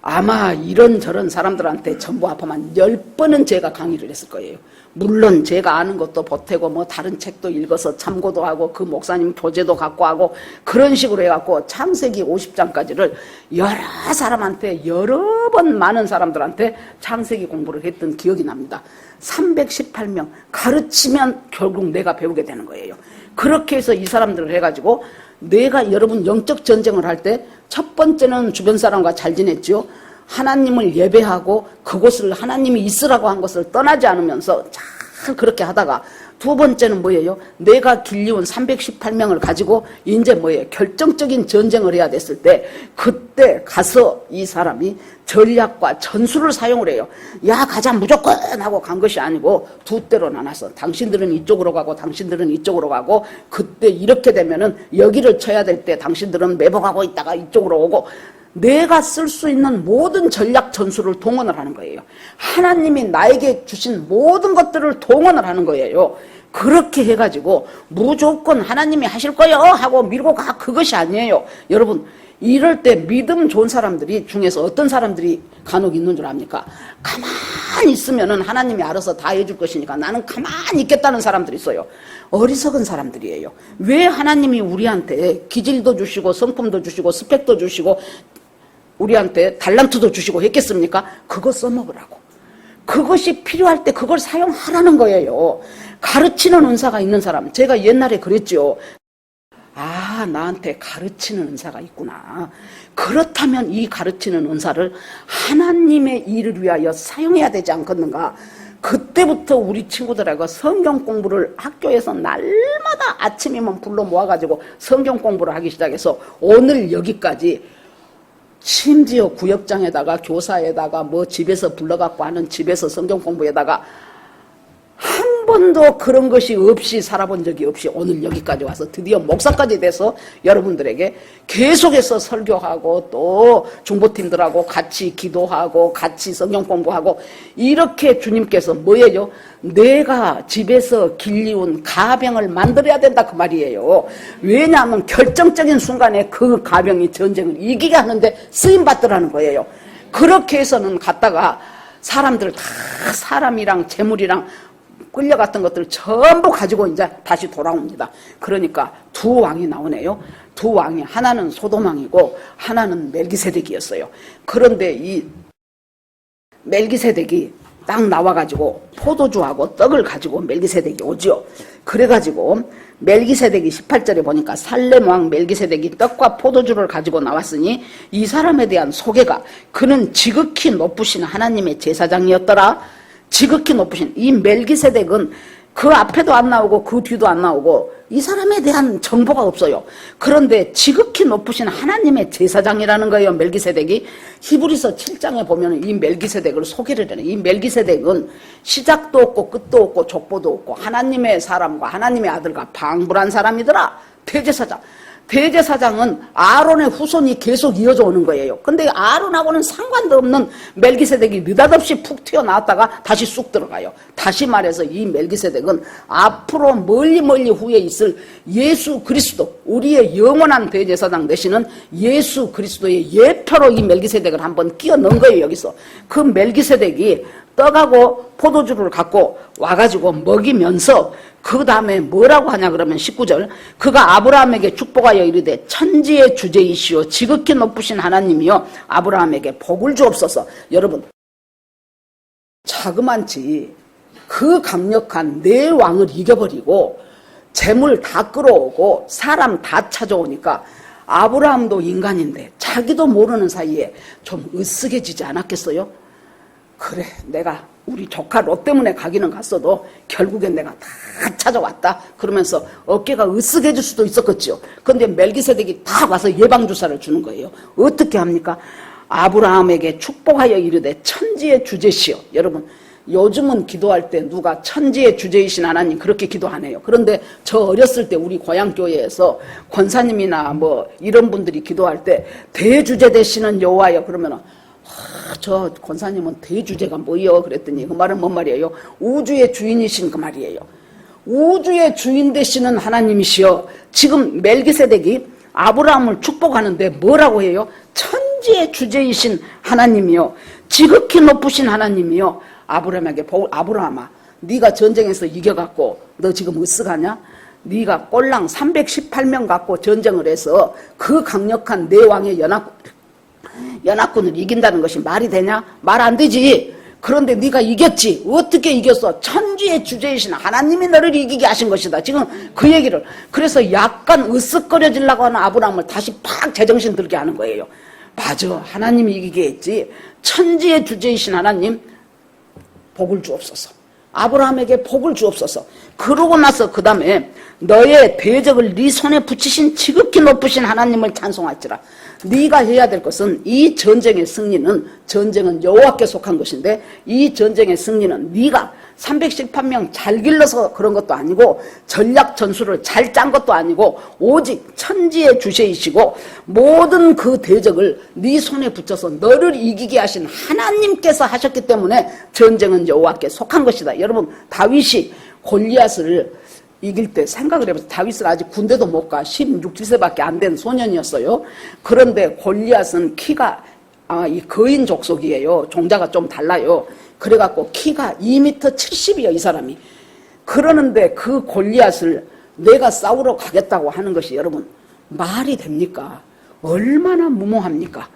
아마 이런저런 사람들한테 전부 합하면 10번은 제가 강의를 했을 거예요. 물론 제가 아는 것도 보태고 뭐 다른 책도 읽어서 참고도 하고 그 목사님 교재도 갖고 하고 그런 식으로 해갖고 창세기 50장까지를 여러 사람한테 여러 번 많은 사람들한테 창세기 공부를 했던 기억이 납니다. 318명 가르치면 결국 내가 배우게 되는 거예요. 그렇게 해서 이 사람들을 해가지고 내가 여러분 영적 전쟁을 할 때 첫 번째는 주변 사람과 잘 지냈죠. 하나님을 예배하고 그곳을 하나님이 있으라고 한 것을 떠나지 않으면서 잘 그렇게 하다가, 두 번째는 뭐예요? 내가 길리온 318명을 가지고 이제 뭐예요? 결정적인 전쟁을 해야 됐을 때 그때 가서 이 사람이 전략과 전술을 사용을 해요. 야 가자 무조건 하고 간 것이 아니고 두 대로 나눠서 당신들은 이쪽으로 가고 당신들은 이쪽으로 가고, 그때 이렇게 되면은 여기를 쳐야 될 때 당신들은 매복하고 있다가 이쪽으로 오고, 내가 쓸 수 있는 모든 전략 전술을 동원을 하는 거예요. 하나님이 나에게 주신 모든 것들을 동원을 하는 거예요. 그렇게 해가지고 무조건 하나님이 하실 거요 하고 밀고 가, 그것이 아니에요. 여러분, 이럴 때 믿음 좋은 사람들이 중에서 어떤 사람들이 간혹 있는 줄 압니까? 가만히 있으면은 하나님이 알아서 다 해줄 것이니까 나는 가만히 있겠다는 사람들이 있어요. 어리석은 사람들이에요. 왜 하나님이 우리한테 기질도 주시고 성품도 주시고 스펙도 주시고 우리한테 달란트도 주시고 했겠습니까? 그거 써먹으라고. 그것이 필요할 때 그걸 사용하라는 거예요. 가르치는 은사가 있는 사람, 제가 옛날에 그랬죠. 아, 나한테 가르치는 은사가 있구나. 그렇다면 이 가르치는 은사를 하나님의 일을 위하여 사용해야 되지 않겠는가? 그때부터 우리 친구들하고 성경 공부를 학교에서 날마다 아침이면 불러 모아가지고 성경 공부를 하기 시작해서 오늘 여기까지, 심지어 구역장에다가 교사에다가 뭐 집에서 불러갖고 하는 집에서 성경 공부에다가 한 번도 그런 것이 없이 살아본 적이 없이 오늘 여기까지 와서 드디어 목사까지 돼서 여러분들에게 계속해서 설교하고 또 중보팀들하고 같이 기도하고 같이 성경 공부하고, 이렇게 주님께서 뭐예요? 내가 집에서 길리운 가병을 만들어야 된다 그 말이에요. 왜냐하면 결정적인 순간에 그 가병이 전쟁을 이기게 하는데 쓰임받더라는 거예요. 그렇게 해서는 갔다가 사람들 다 사람이랑 재물이랑 끌려갔던 것들을 전부 가지고 이제 다시 돌아옵니다. 그러니까 두 왕이 나오네요. 두 왕이, 하나는 소돔왕이고 하나는 멜기세덱이었어요. 그런데 이 멜기세덱이 딱 나와가지고 포도주하고 떡을 가지고 멜기세덱이 오죠. 그래가지고 멜기세덱이 18절에 보니까 살렘 왕 멜기세덱이 떡과 포도주를 가지고 나왔으니 이 사람에 대한 소개가, 그는 지극히 높으신 하나님의 제사장이었더라. 지극히 높으신 이 멜기세덱은 그 앞에도 안 나오고 그 뒤도 안 나오고 이 사람에 대한 정보가 없어요. 그런데 지극히 높으신 하나님의 제사장이라는 거예요. 멜기세덱이. 히브리서 7장에 보면 이 멜기세덱을 소개를 해요. 이 멜기세덱은 시작도 없고 끝도 없고 족보도 없고 하나님의 사람과 하나님의 아들과 방불한 사람이더라. 대제사장. 대제사장은 아론의 후손이 계속 이어져 오는 거예요. 근데 아론하고는 상관도 없는 멜기세덱이 느닷없이 푹 튀어나왔다가 다시 쑥 들어가요. 다시 말해서 이 멜기세덱은 앞으로 멀리 후에 있을 예수 그리스도, 우리의 영원한 대제사장 되시는 예수 그리스도의 예표로 이 멜기세덱을 한번 끼워 넣은 거예요. 여기서 그 멜기세덱이 떡하고 포도주를 갖고 와가지고 먹이면서 그 다음에 뭐라고 하냐 그러면 19절, 그가 아브라함에게 축복하여 이르되 천지의 주제이시오 지극히 높으신 하나님이여 아브라함에게 복을 주옵소서. 여러분, 자그만치 그 강력한 네 왕을 이겨버리고 재물 다 끌어오고 사람 다 찾아오니까 아브라함도 인간인데 자기도 모르는 사이에 좀 으쓱해지지 않았겠어요? 그래, 내가 우리 조카 롯 때문에 가기는 갔어도 결국엔 내가 다 찾아왔다 그러면서 어깨가 으쓱해질 수도 있었겠죠. 그런데 멜기세덱이 다 와서 예방주사를 주는 거예요. 어떻게 합니까? 아브라함에게 축복하여 이르되 천지의 주제시여. 여러분, 요즘은 기도할 때 누가 천지의 주제이신 하나님 그렇게 기도하네요. 그런데 저 어렸을 때 우리 고향교회에서 권사님이나 뭐 이런 분들이 기도할 때 대주제 되시는 여호와여 그러면은 저 권사님은 대주제가 뭐예요? 그랬더니 그 말은 뭔 말이에요? 우주의 주인이신 그 말이에요. 우주의 주인 되시는 하나님이시여. 지금 멜기세덱이 아브라함을 축복하는데 뭐라고 해요? 천지의 주제이신 하나님이요 지극히 높으신 하나님이요 아브라함에게 아브라함아, 네가 전쟁에서 이겨갖고 너 지금 으쓱하냐? 네가 꼴랑 318명 갖고 전쟁을 해서 그 강력한 네 왕의 연합군을 이긴다는 것이 말이 되냐? 말 안 되지. 그런데 네가 이겼지. 어떻게 이겼어? 천지의 주제이신 하나님이 너를 이기게 하신 것이다. 지금 그 얘기를. 그래서 약간 으쓱거려지려고 하는 아브라함을 다시 팍 제정신 들게 하는 거예요. 맞아, 하나님이 이기게 했지. 천지의 주제이신 하나님 복을 주옵소서. 아브라함에게 복을 주옵소서. 그러고 나서 그 다음에 너의 대적을 네 손에 붙이신 지극히 높으신 하나님을 찬송할지라. 네가 해야 될 것은, 이 전쟁의 승리는, 전쟁은 여호와께 속한 것인데 이 전쟁의 승리는 네가 318명 잘 길러서 그런 것도 아니고 전략 전술을 잘 짠 것도 아니고 오직 천지의 주제이시고 모든 그 대적을 네 손에 붙여서 너를 이기게 하신 하나님께서 하셨기 때문에 전쟁은 여호와께 속한 것이다. 여러분, 다윗이 골리앗을 이길 때 생각을 해보세요. 다윗은 아직 군대도 못 가 16, 17세밖에 안 된 소년이었어요. 그런데 골리앗은 키가 이 거인 족속이에요. 종자가 좀 달라요. 그래갖고 키가 2m 70이요 이 사람이. 그러는데 그 골리앗을 내가 싸우러 가겠다고 하는 것이 여러분 말이 됩니까? 얼마나 무모합니까?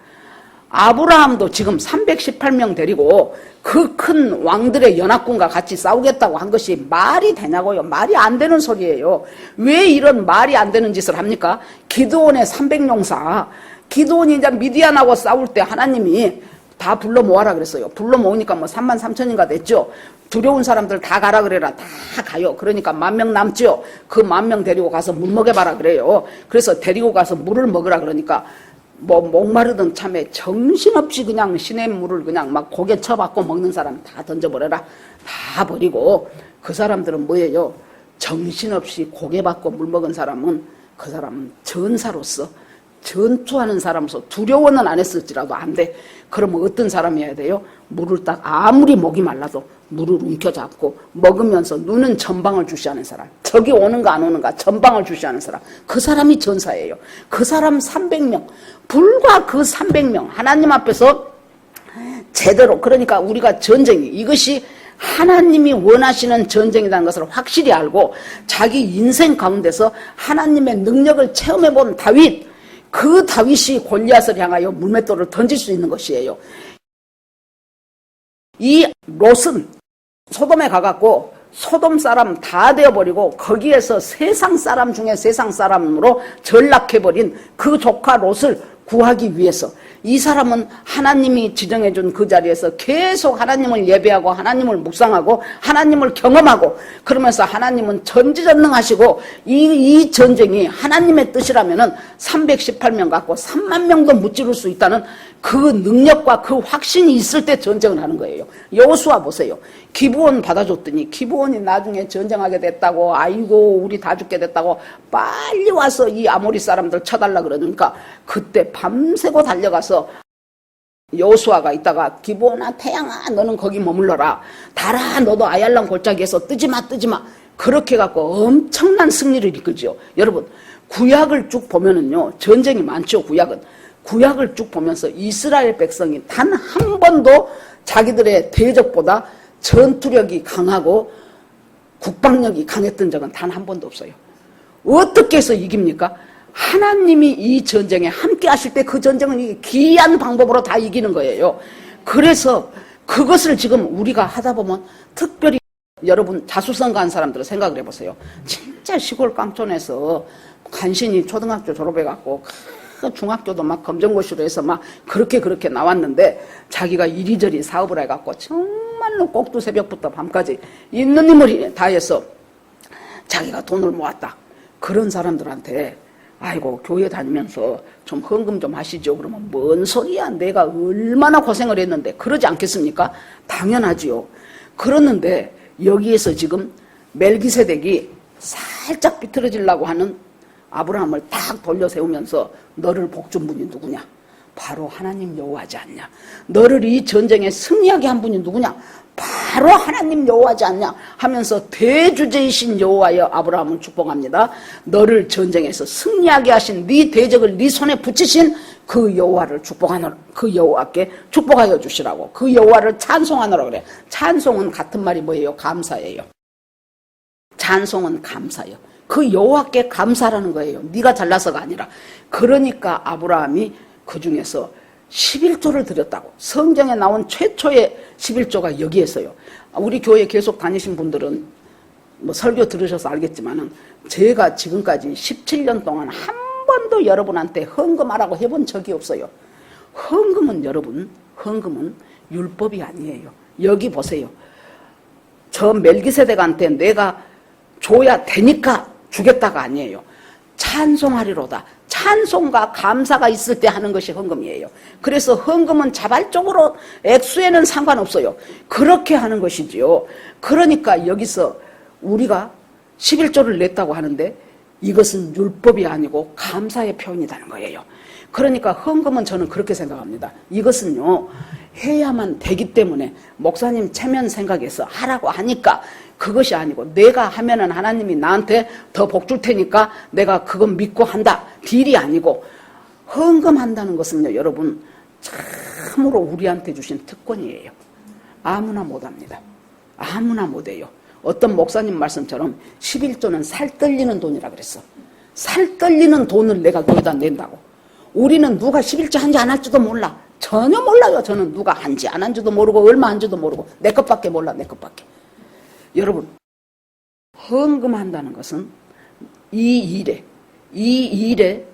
아브라함도 지금 318명 데리고 그 큰 왕들의 연합군과 같이 싸우겠다고 한 것이 말이 되냐고요? 말이 안 되는 소리예요. 왜 이런 말이 안 되는 짓을 합니까? 기드온의 300용사, 기드온이 이제 미디안하고 싸울 때 하나님이 다 불러 모아라 그랬어요. 불러 모으니까 뭐 33,000인가 됐죠. 두려운 사람들 다 가라 그래라. 다 가요. 그러니까 10,000명 남죠. 그 10,000명 데리고 가서 물 먹여봐라 그래요. 그래서 데리고 가서 물을 먹으라 그러니까 뭐 목마르던 참에 정신없이 그냥 시냇물을 그냥 막 고개 쳐박고 먹는 사람 다 던져버려라. 다 버리고 그 사람들은 뭐예요? 정신없이 고개 박고 물 먹은 사람은 그 사람은 전사로서 전투하는 사람으로서 두려워는 안 했을지라도 안 돼. 그러면 어떤 사람이어야 돼요? 물을 딱 아무리 목이 말라도 물을 움켜잡고 먹으면서 눈은 전방을 주시하는 사람. 저기 오는가 안 오는가 전방을 주시하는 사람. 그 사람이 전사예요. 그 사람 300명. 불과 그 300명. 하나님 앞에서 제대로 그러니까 우리가 전쟁이 이것이 하나님이 원하시는 전쟁이라는 것을 확실히 알고 자기 인생 가운데서 하나님의 능력을 체험해본 다윗 그 다윗이 골리앗을 향하여 물맷돌을 던질 수 있는 것이에요. 이 롯은 소돔에 가갖고 소돔 사람 다 되어버리고 거기에서 세상 사람 중에 세상 사람으로 전락해버린 그 조카 롯을 구하기 위해서 이 사람은 하나님이 지정해준 그 자리에서 계속 하나님을 예배하고 하나님을 묵상하고 하나님을 경험하고 그러면서 하나님은 전지전능하시고 이 전쟁이 하나님의 뜻이라면은 318명 갖고 3만 명도 무찌를 수 있다는 그 능력과 그 확신이 있을 때 전쟁을 하는 거예요. 여호수아 보세요. 기브온 받아줬더니 기브온이 나중에 전쟁하게 됐다고 아이고 우리 다 죽게 됐다고 빨리 와서 이 아모리 사람들 쳐달라 그러니까 그때 밤새고 달려가서 여호수아가 있다가 기브온아 태양아 너는 거기 머물러라 달아 너도 아얄란 골짜기에서 뜨지마 그렇게 갖고 엄청난 승리를 이끌죠. 여러분 구약을 쭉 보면은요 전쟁이 많죠. 구약을 쭉 보면서 이스라엘 백성이 단 한 번도 자기들의 대적보다 전투력이 강하고 국방력이 강했던 적은 단 한 번도 없어요. 어떻게 해서 이깁니까? 하나님이 이 전쟁에 함께 하실 때 그 전쟁은 기이한 방법으로 다 이기는 거예요. 그래서 그것을 지금 우리가 하다 보면 특별히 여러분 자수성 간 사람들은 생각을 해보세요. 진짜 시골 깡촌에서 간신히 초등학교 졸업해갖고 중학교도 막 검정고시로 해서 막 그렇게 나왔는데 자기가 이리저리 사업을 해갖고 정말로 꼭두 새벽부터 밤까지 있는 힘을 다해서 자기가 돈을 모았다. 그런 사람들한테 아이고 교회 다니면서 좀 헌금 좀 하시죠. 그러면 뭔 소리야 내가 얼마나 고생을 했는데 그러지 않겠습니까? 당연하지요. 그러는데 여기에서 지금 멜기세덱이 살짝 비틀어지려고 하는 아브라함을 딱 돌려 세우면서 너를 복준 분이 누구냐? 바로 하나님 여호와지 않냐? 너를 이 전쟁에 승리하게 한 분이 누구냐? 바로 하나님 여호와지 않냐? 하면서 대주제이신 여호와여 아브라함은 축복합니다. 너를 전쟁에서 승리하게 하신 네 대적을 네 손에 붙이신 그 여호와를 축복하노라. 그 여호와께 축복하여 주시라고. 그 여호와를 찬송하노라 그래. 찬송은 같은 말이 뭐예요? 감사예요. 찬송은 감사예요. 그 여호와께 감사라는 거예요. 네가 잘나서가 아니라. 그러니까 아브라함이 그 중에서 11조를 드렸다고. 성경에 나온 최초의 11조가 여기에서요. 우리 교회 계속 다니신 분들은 뭐 설교 들으셔서 알겠지만은 제가 지금까지 17년 동안 한 번도 여러분한테 헌금하라고 해본 적이 없어요. 헌금은 여러분, 헌금은 율법이 아니에요. 여기 보세요. 저 멜기세덱한테 내가 줘야 되니까 주겠다가 아니에요. 찬송하리로다. 찬송과 감사가 있을 때 하는 것이 헌금이에요. 그래서 헌금은 자발적으로 액수에는 상관없어요. 그렇게 하는 것이지요. 그러니까 여기서 우리가 11조를 냈다고 하는데 이것은 율법이 아니고 감사의 표현이라는 거예요. 그러니까 헌금은 저는 그렇게 생각합니다. 이것은요 해야만 되기 때문에 목사님 체면 생각해서 하라고 하니까 그것이 아니고 내가 하면은 하나님이 나한테 더 복 줄 테니까 내가 그건 믿고 한다. 딜이 아니고 헌금한다는 것은요 여러분 참으로 우리한테 주신 특권이에요. 아무나 못합니다. 아무나 못해요. 어떤 목사님 말씀처럼 11조는 살 떨리는 돈이라 그랬어. 살 떨리는 돈을 내가 거기다 낸다고. 우리는 누가 11조 한지 안 할지도 몰라. 전혀 몰라요. 저는 누가 한지 안 한지도 모르고 얼마 한지도 모르고 내 것밖에 몰라. 내 것밖에. 여러분 헌금한다는 것은 이 일에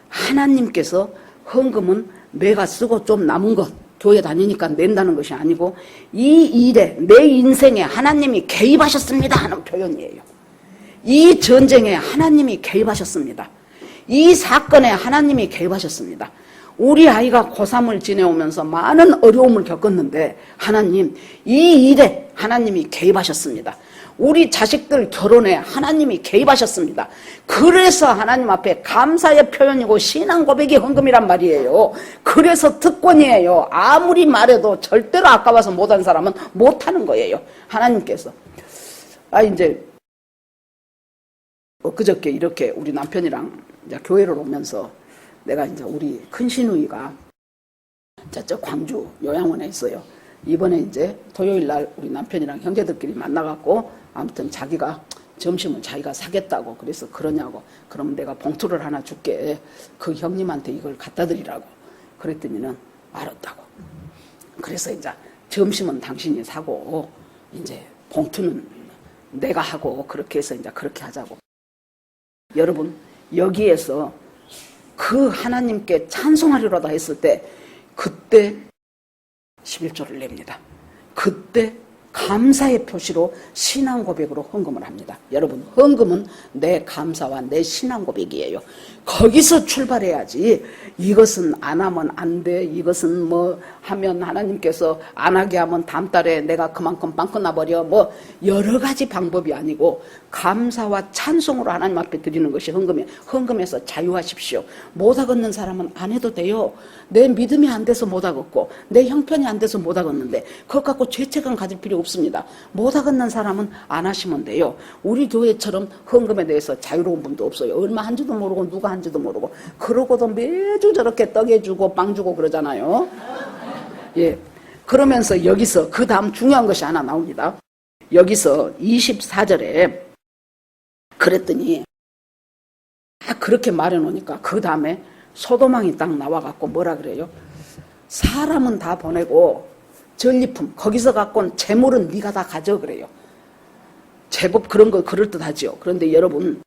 하나님께서 헌금은 내가 쓰고 좀 남은 것 교회 다니니까 낸다는 것이 아니고 이 일에 내 인생에 하나님이 개입하셨습니다 하는 표현이에요. 이 전쟁에 하나님이 개입하셨습니다. 이 사건에 하나님이 개입하셨습니다. 우리 아이가 고3을 지내오면서 많은 어려움을 겪었는데 하나님 이 일에 하나님이 개입하셨습니다. 우리 자식들 결혼에 하나님이 개입하셨습니다. 그래서 하나님 앞에 감사의 표현이고 신앙 고백이 헌금이란 말이에요. 그래서 특권이에요. 아무리 말해도 절대로 아까워서 못한 사람은 못하는 거예요. 하나님께서 이제 엊그저께 이렇게 우리 남편이랑 이제 교회를 오면서 내가 이제 우리 큰 시누이가 저쪽 광주 요양원에 있어요. 이번에 이제 토요일 날 우리 남편이랑 형제들끼리 만나갖고 아무튼 자기가 점심은 자기가 사겠다고 그래서 그러냐고 그러면 내가 봉투를 하나 줄게 그 형님한테 이걸 갖다 드리라고 그랬더니는 알았다고. 그래서 이제 점심은 당신이 사고 이제 봉투는 내가 하고 그렇게 해서 이제 그렇게 하자고. 여러분 여기에서 그 하나님께 찬송하리로다 했을 때 그때 11조를 냅니다. 그때 감사의 표시로 신앙 고백으로 헌금을 합니다. 여러분 헌금은 내 감사와 내 신앙 고백이에요. 거기서 출발해야지 이것은 안 하면 안 돼, 이것은 뭐 하면 하나님께서 안 하게 하면 다음 달에 내가 그만큼 빵 끝나버려 뭐 여러 가지 방법이 아니고 감사와 찬송으로 하나님 앞에 드리는 것이 헌금이에요. 헌금에서 자유하십시오. 못하겠는 사람은 안 해도 돼요. 내 믿음이 안 돼서 못하겠고 내 형편이 안 돼서 못하겠는데 그것 갖고 죄책감 가질 필요 없습니다. 못하겠는 사람은 안 하시면 돼요. 우리 교회처럼 헌금에 대해서 자유로운 분도 없어요. 얼마 한지도 모르고 누가 한지도 모르고 그러고도 매주 저렇게 떡에 주고 빵 주고 그러잖아요. 예. 그러면서 여기서 그 다음 중요한 것이 하나 나옵니다. 여기서 24절에 그랬더니 그렇게 말해놓으니까 그 다음에 소도망이 딱 나와갖고 뭐라 그래요? 사람은 다 보내고 전리품 거기서 갖고 온 재물은 네가 다 가져 그래요. 제법 그런 거 그럴듯하죠. 그런데 여러분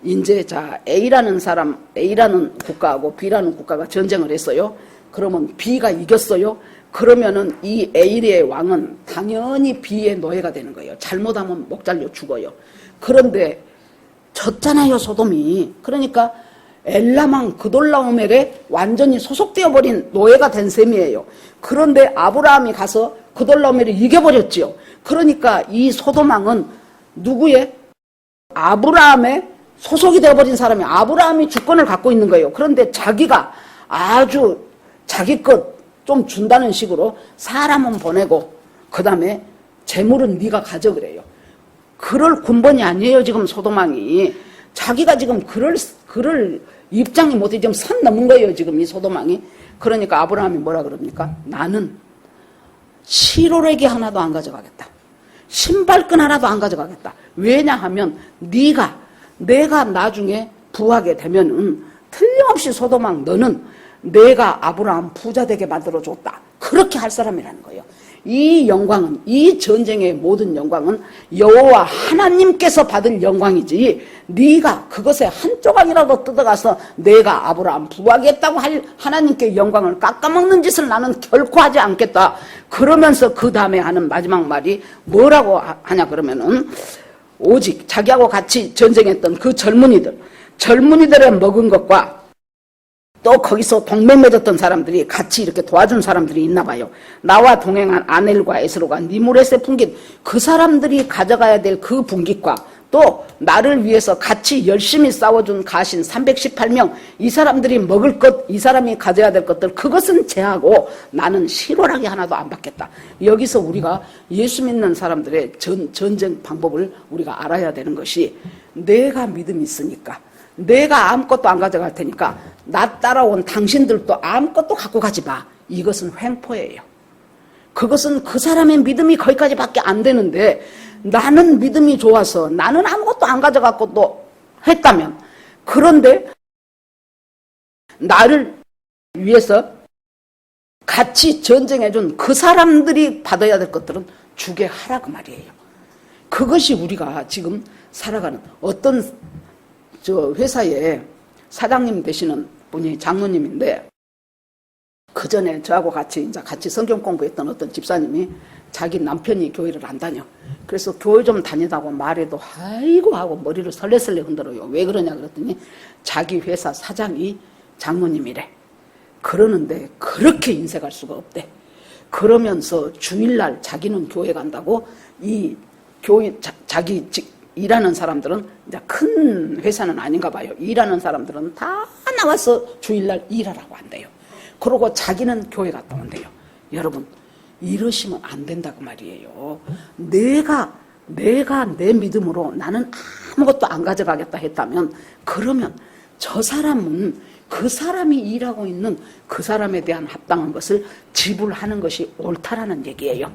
이제 자 A라는 사람 A라는 국가하고 B라는 국가가 전쟁을 했어요. 그러면 B가 이겼어요. 그러면은 이 A의 왕은 당연히 B의 노예가 되는 거예요. 잘못하면 목 잘려 죽어요. 그런데 졌잖아요 소돔이. 그러니까 엘라망 그돌라오멜에 완전히 소속되어 버린 노예가 된 셈이에요. 그런데 아브라함이 가서 그돌라오멜을 이겨버렸지요. 그러니까 이 소돔왕은 누구의? 아브라함의 소속이 되어버린 사람이 아브라함이 주권을 갖고 있는 거예요. 그런데 자기가 아주 자기 것 좀 준다는 식으로 사람은 보내고 그 다음에 재물은 네가 가져 그래요. 그럴 군번이 아니에요 지금 소돔왕이. 자기가 지금 그럴 입장이 못해 지금 선 넘은 거예요 지금 이 소돔왕이. 그러니까 아브라함이 뭐라 그럽니까? 나는 시로레기 하나도 안 가져가겠다. 신발끈 하나도 안 가져가겠다. 왜냐하면 내가 나중에 부하게 되면은 틀림없이 소돔왕 너는 내가 아브라함 부자 되게 만들어줬다. 그렇게 할 사람이라는 거예요. 이 영광은 이 전쟁의 모든 영광은 여호와 하나님께서 받을 영광이지 네가 그것에 한 조각이라도 뜯어가서 내가 아브라함 부하겠다고 할 하나님께 영광을 깎아먹는 짓을 나는 결코 하지 않겠다. 그러면서 그 다음에 하는 마지막 말이 뭐라고 하냐 그러면은 오직 자기하고 같이 전쟁했던 그 젊은이들의 먹은 것과 또 거기서 동맹 맺었던 사람들이 같이 이렇게 도와준 사람들이 있나 봐요. 나와 동행한 아넬과 에스로가 니무렛에 풍긴 그 사람들이 가져가야 될 그 분깃과 또 나를 위해서 같이 열심히 싸워준 가신 318명 이 사람들이 먹을 것, 이 사람이 가져야 될 것들 그것은 제하고 나는 시로라기 하나도 안 받겠다. 여기서 우리가 예수 믿는 사람들의 전쟁 방법을 우리가 알아야 되는 것이 내가 믿음이 있으니까 내가 아무것도 안 가져갈 테니까 나 따라온 당신들도 아무것도 갖고 가지 마. 이것은 횡포예요. 그것은 그 사람의 믿음이 거기까지밖에 안 되는데 나는 믿음이 좋아서 나는 아무것도 안 가져갔고 또 했다면 그런데 나를 위해서 같이 전쟁해준 그 사람들이 받아야 될 것들은 주게 하라 그 말이에요. 그것이 우리가 지금 살아가는 어떤 저 회사에 사장님 되시는 분이 장로님인데 그 전에 저하고 같이 성경 공부했던 어떤 집사님이 자기 남편이 교회를 안 다녀. 그래서 교회 좀 다니다고 말해도 아이고 하고 머리를 설레설레 흔들어요. 왜 그러냐 그랬더니 자기 회사 사장이 장로님이래. 그러는데 그렇게 인색할 수가 없대. 그러면서 주일날 자기는 교회 간다고 이 교회 자기 일하는 사람들은 이제 큰 회사는 아닌가 봐요. 일하는 사람들은 다 나와서 주일날 일하라고 한대요. 그러고 자기는 교회 갔다 온대요. 여러분 이러시면 안 된다고 말이에요. 내가 내 믿음으로 나는 아무것도 안 가져가겠다 했다면 그러면 저 사람은 그 사람이 일하고 있는 그 사람에 대한 합당한 것을 지불하는 것이 옳다라는 얘기예요.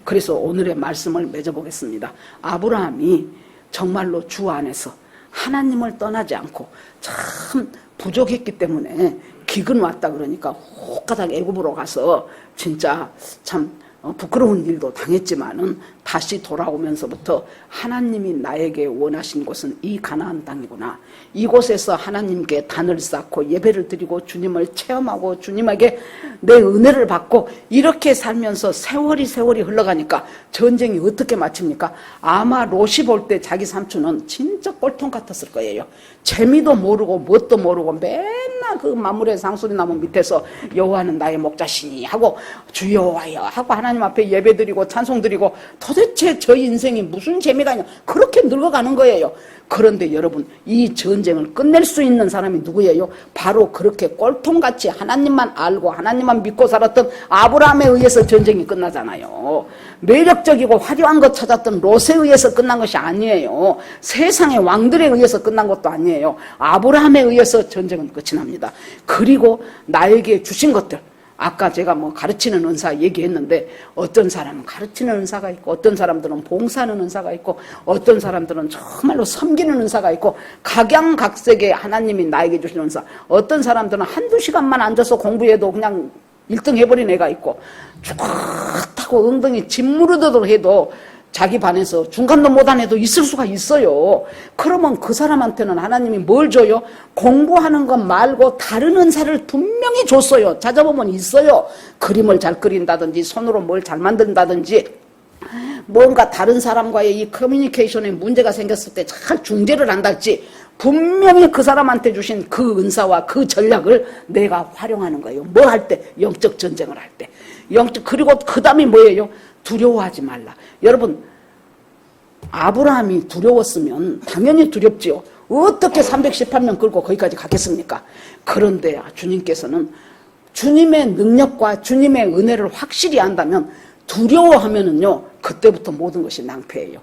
그래서 오늘의 말씀을 맺어보겠습니다. 아브라함이 정말로 주 안에서 하나님을 떠나지 않고 참 부족했기 때문에 기근 왔다 그러니까 혹가닥 애굽으로 가서 진짜 참 부끄러운 일도 당했지만은 다시 돌아오면서부터 하나님이 나에게 원하신 곳은 이 가나안 땅이구나. 이곳에서 하나님께 단을 쌓고 예배를 드리고 주님을 체험하고 주님에게 내 은혜를 받고 이렇게 살면서 세월이 흘러가니까 전쟁이 어떻게 마칩니까? 아마 롯이 볼 때 자기 삼촌은 진짜 꼴통 같았을 거예요. 재미도 모르고 뭣도 모르고 맨날 그 마물의 상수리 나무 밑에서 여호와는 나의 목자시니 하고 주여와여 하고 하나님 앞에 예배드리고 찬송드리고 도대체 저 인생이 무슨 재미가 있냐 그렇게 늙어가는 거예요. 그런데 여러분 이 전쟁을 끝낼 수 있는 사람이 누구예요? 바로 그렇게 꼴통같이 하나님만 알고 하나님만 믿고 살았던 아브라함에 의해서 전쟁이 끝나잖아요. 매력적이고 화려한 것 찾았던 롯에 의해서 끝난 것이 아니에요. 세상의 왕들에 의해서 끝난 것도 아니에요. 아브라함에 의해서 전쟁은 끝이 납니다. 그리고 나에게 주신 것들 아까 제가 가르치는 은사 얘기했는데 어떤 사람은 가르치는 은사가 있고 어떤 사람들은 봉사하는 은사가 있고 어떤 사람들은 정말로 섬기는 은사가 있고 각양각색의 하나님이 나에게 주신 은사. 어떤 사람들은 한두 시간만 앉아서 공부해도 그냥 1등 해버린 애가 있고 쭉 타고 엉덩이 짓무르도록 해도 자기 반에서 중간도 못한 애도 있을 수가 있어요. 그러면 그 사람한테는 하나님이 뭘 줘요? 공부하는 것 말고 다른 은사를 분명히 줬어요. 찾아보면 있어요. 그림을 잘 그린다든지 손으로 뭘 잘 만든다든지 뭔가 다른 사람과의 이 커뮤니케이션에 문제가 생겼을 때 잘 중재를 한달지 분명히 그 사람한테 주신 그 은사와 그 전략을 내가 활용하는 거예요. 뭐 할 때? 영적 전쟁을 할 때. 그리고 그 다음이 뭐예요? 두려워하지 말라. 여러분 아브라함이 두려웠으면 당연히 두렵지요. 어떻게 318명 끌고 거기까지 갔겠습니까? 그런데 주님께서는 주님의 능력과 주님의 은혜를 확실히 안다면 두려워하면은요 그때부터 모든 것이 낭패예요.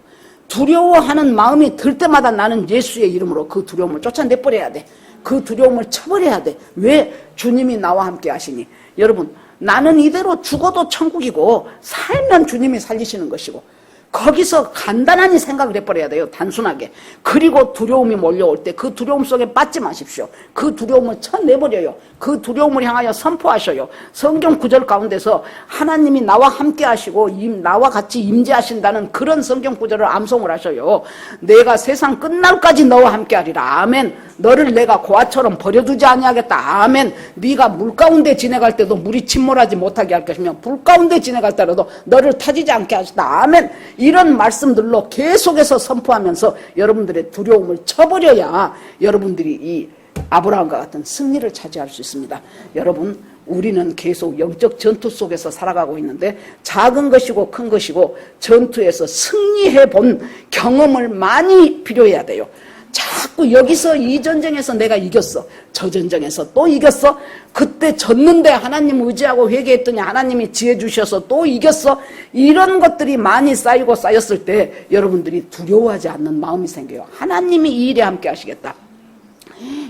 두려워하는 마음이 들 때마다 나는 예수의 이름으로 그 두려움을 쫓아내버려야 돼. 그 두려움을 쳐버려야 돼. 왜? 주님이 나와 함께 하시니. 여러분 나는 이대로 죽어도 천국이고 살면 주님이 살리시는 것이고 거기서 간단하니 생각을 해버려야 돼요. 단순하게. 그리고 두려움이 몰려올 때 그 두려움 속에 빠지 마십시오. 그 두려움을 쳐내버려요. 그 두려움을 향하여 선포하셔요. 성경 구절 가운데서 하나님이 나와 함께 하시고 나와 같이 임재하신다는 그런 성경 구절을 암송을 하셔요. 내가 세상 끝날까지 너와 함께 하리라. 아멘. 너를 내가 고아처럼 버려두지 아니하겠다. 아멘. 네가 물 가운데 지나갈 때도 물이 침몰하지 못하게 할 것이며 불 가운데 지나갈 때라도 너를 타지지 않게 하시다. 아멘. 이런 말씀들로 계속해서 선포하면서 여러분들의 두려움을 쳐버려야 여러분들이 이 아브라함과 같은 승리를 차지할 수 있습니다. 여러분 우리는 계속 영적 전투 속에서 살아가고 있는데 작은 것이고 큰 것이고 전투에서 승리해 본 경험을 많이 필요해야 돼요. 자꾸 여기서 이 전쟁에서 내가 이겼어. 저 전쟁에서 또 이겼어. 그때 졌는데 하나님 의지하고 회개했더니 하나님이 지혜 주셔서 또 이겼어. 이런 것들이 많이 쌓이고 쌓였을 때 여러분들이 두려워하지 않는 마음이 생겨요. 하나님이 이 일에 함께 하시겠다.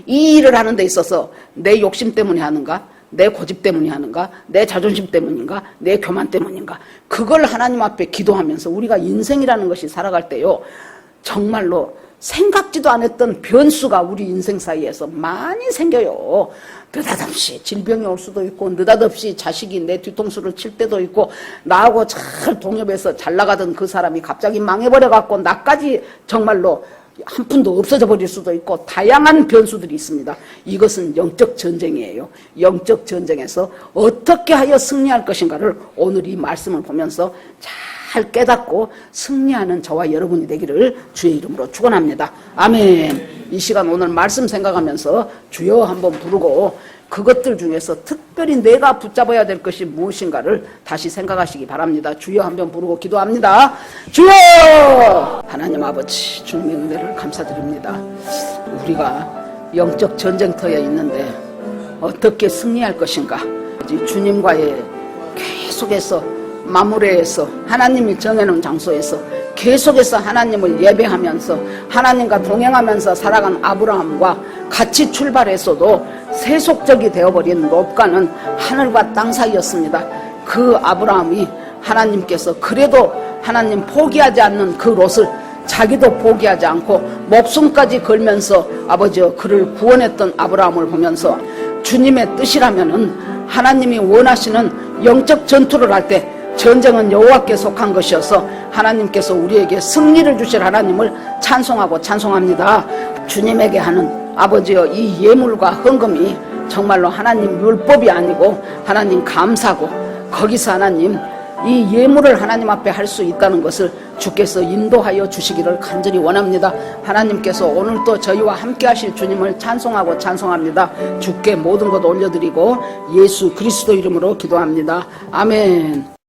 이 일을 하는 데 있어서 내 욕심 때문에 하는가? 내 고집 때문에 하는가? 내 자존심 때문인가? 내 교만 때문인가? 그걸 하나님 앞에 기도하면서 우리가 인생이라는 것이 살아갈 때요. 정말로 생각지도 않았던 변수가 우리 인생 사이에서 많이 생겨요. 느닷없이 질병이 올 수도 있고 느닷없이 자식이 내 뒤통수를 칠 때도 있고 나하고 잘 동업해서 잘 나가던 그 사람이 갑자기 망해버려갖고 나까지 정말로 한 푼도 없어져 버릴 수도 있고 다양한 변수들이 있습니다. 이것은 영적 전쟁이에요. 영적 전쟁에서 어떻게 하여 승리할 것인가를 오늘 이 말씀을 보면서 잘 깨닫고 승리하는 저와 여러분이 되기를 주의 이름으로 축원합니다. 아멘. 이 시간 오늘 말씀 생각하면서 주여 한번 부르고 그것들 중에서 특별히 내가 붙잡아야 될 것이 무엇인가를 다시 생각하시기 바랍니다. 주여 한번 부르고 기도합니다. 주여! 하나님 아버지, 주님의 은혜를 감사드립니다. 우리가 영적 전쟁터에 있는데 어떻게 승리할 것인가? 주님과의 계속해서 마무리해서 하나님이 정해놓은 장소에서 계속해서 하나님을 예배하면서 하나님과 동행하면서 살아간 아브라함과 같이 출발했어도 세속적이 되어버린 롯과는 하늘과 땅 사이였습니다. 그 아브라함이 하나님께서 그래도 하나님 포기하지 않는 그 롯을 자기도 포기하지 않고 목숨까지 걸면서 아버지여 그를 구원했던 아브라함을 보면서 주님의 뜻이라면은 하나님이 원하시는 영적 전투를 할 때 전쟁은 여호와께 속한 것이어서 하나님께서 우리에게 승리를 주실 하나님을 찬송하고 찬송합니다. 주님에게 하는 아버지여 이 예물과 헌금이 정말로 하나님 율법이 아니고 하나님 감사고 거기서 하나님 이 예물을 하나님 앞에 할 수 있다는 것을 주께서 인도하여 주시기를 간절히 원합니다. 하나님께서 오늘도 저희와 함께 하실 주님을 찬송하고 찬송합니다. 주께 모든 것 올려드리고 예수 그리스도 이름으로 기도합니다. 아멘.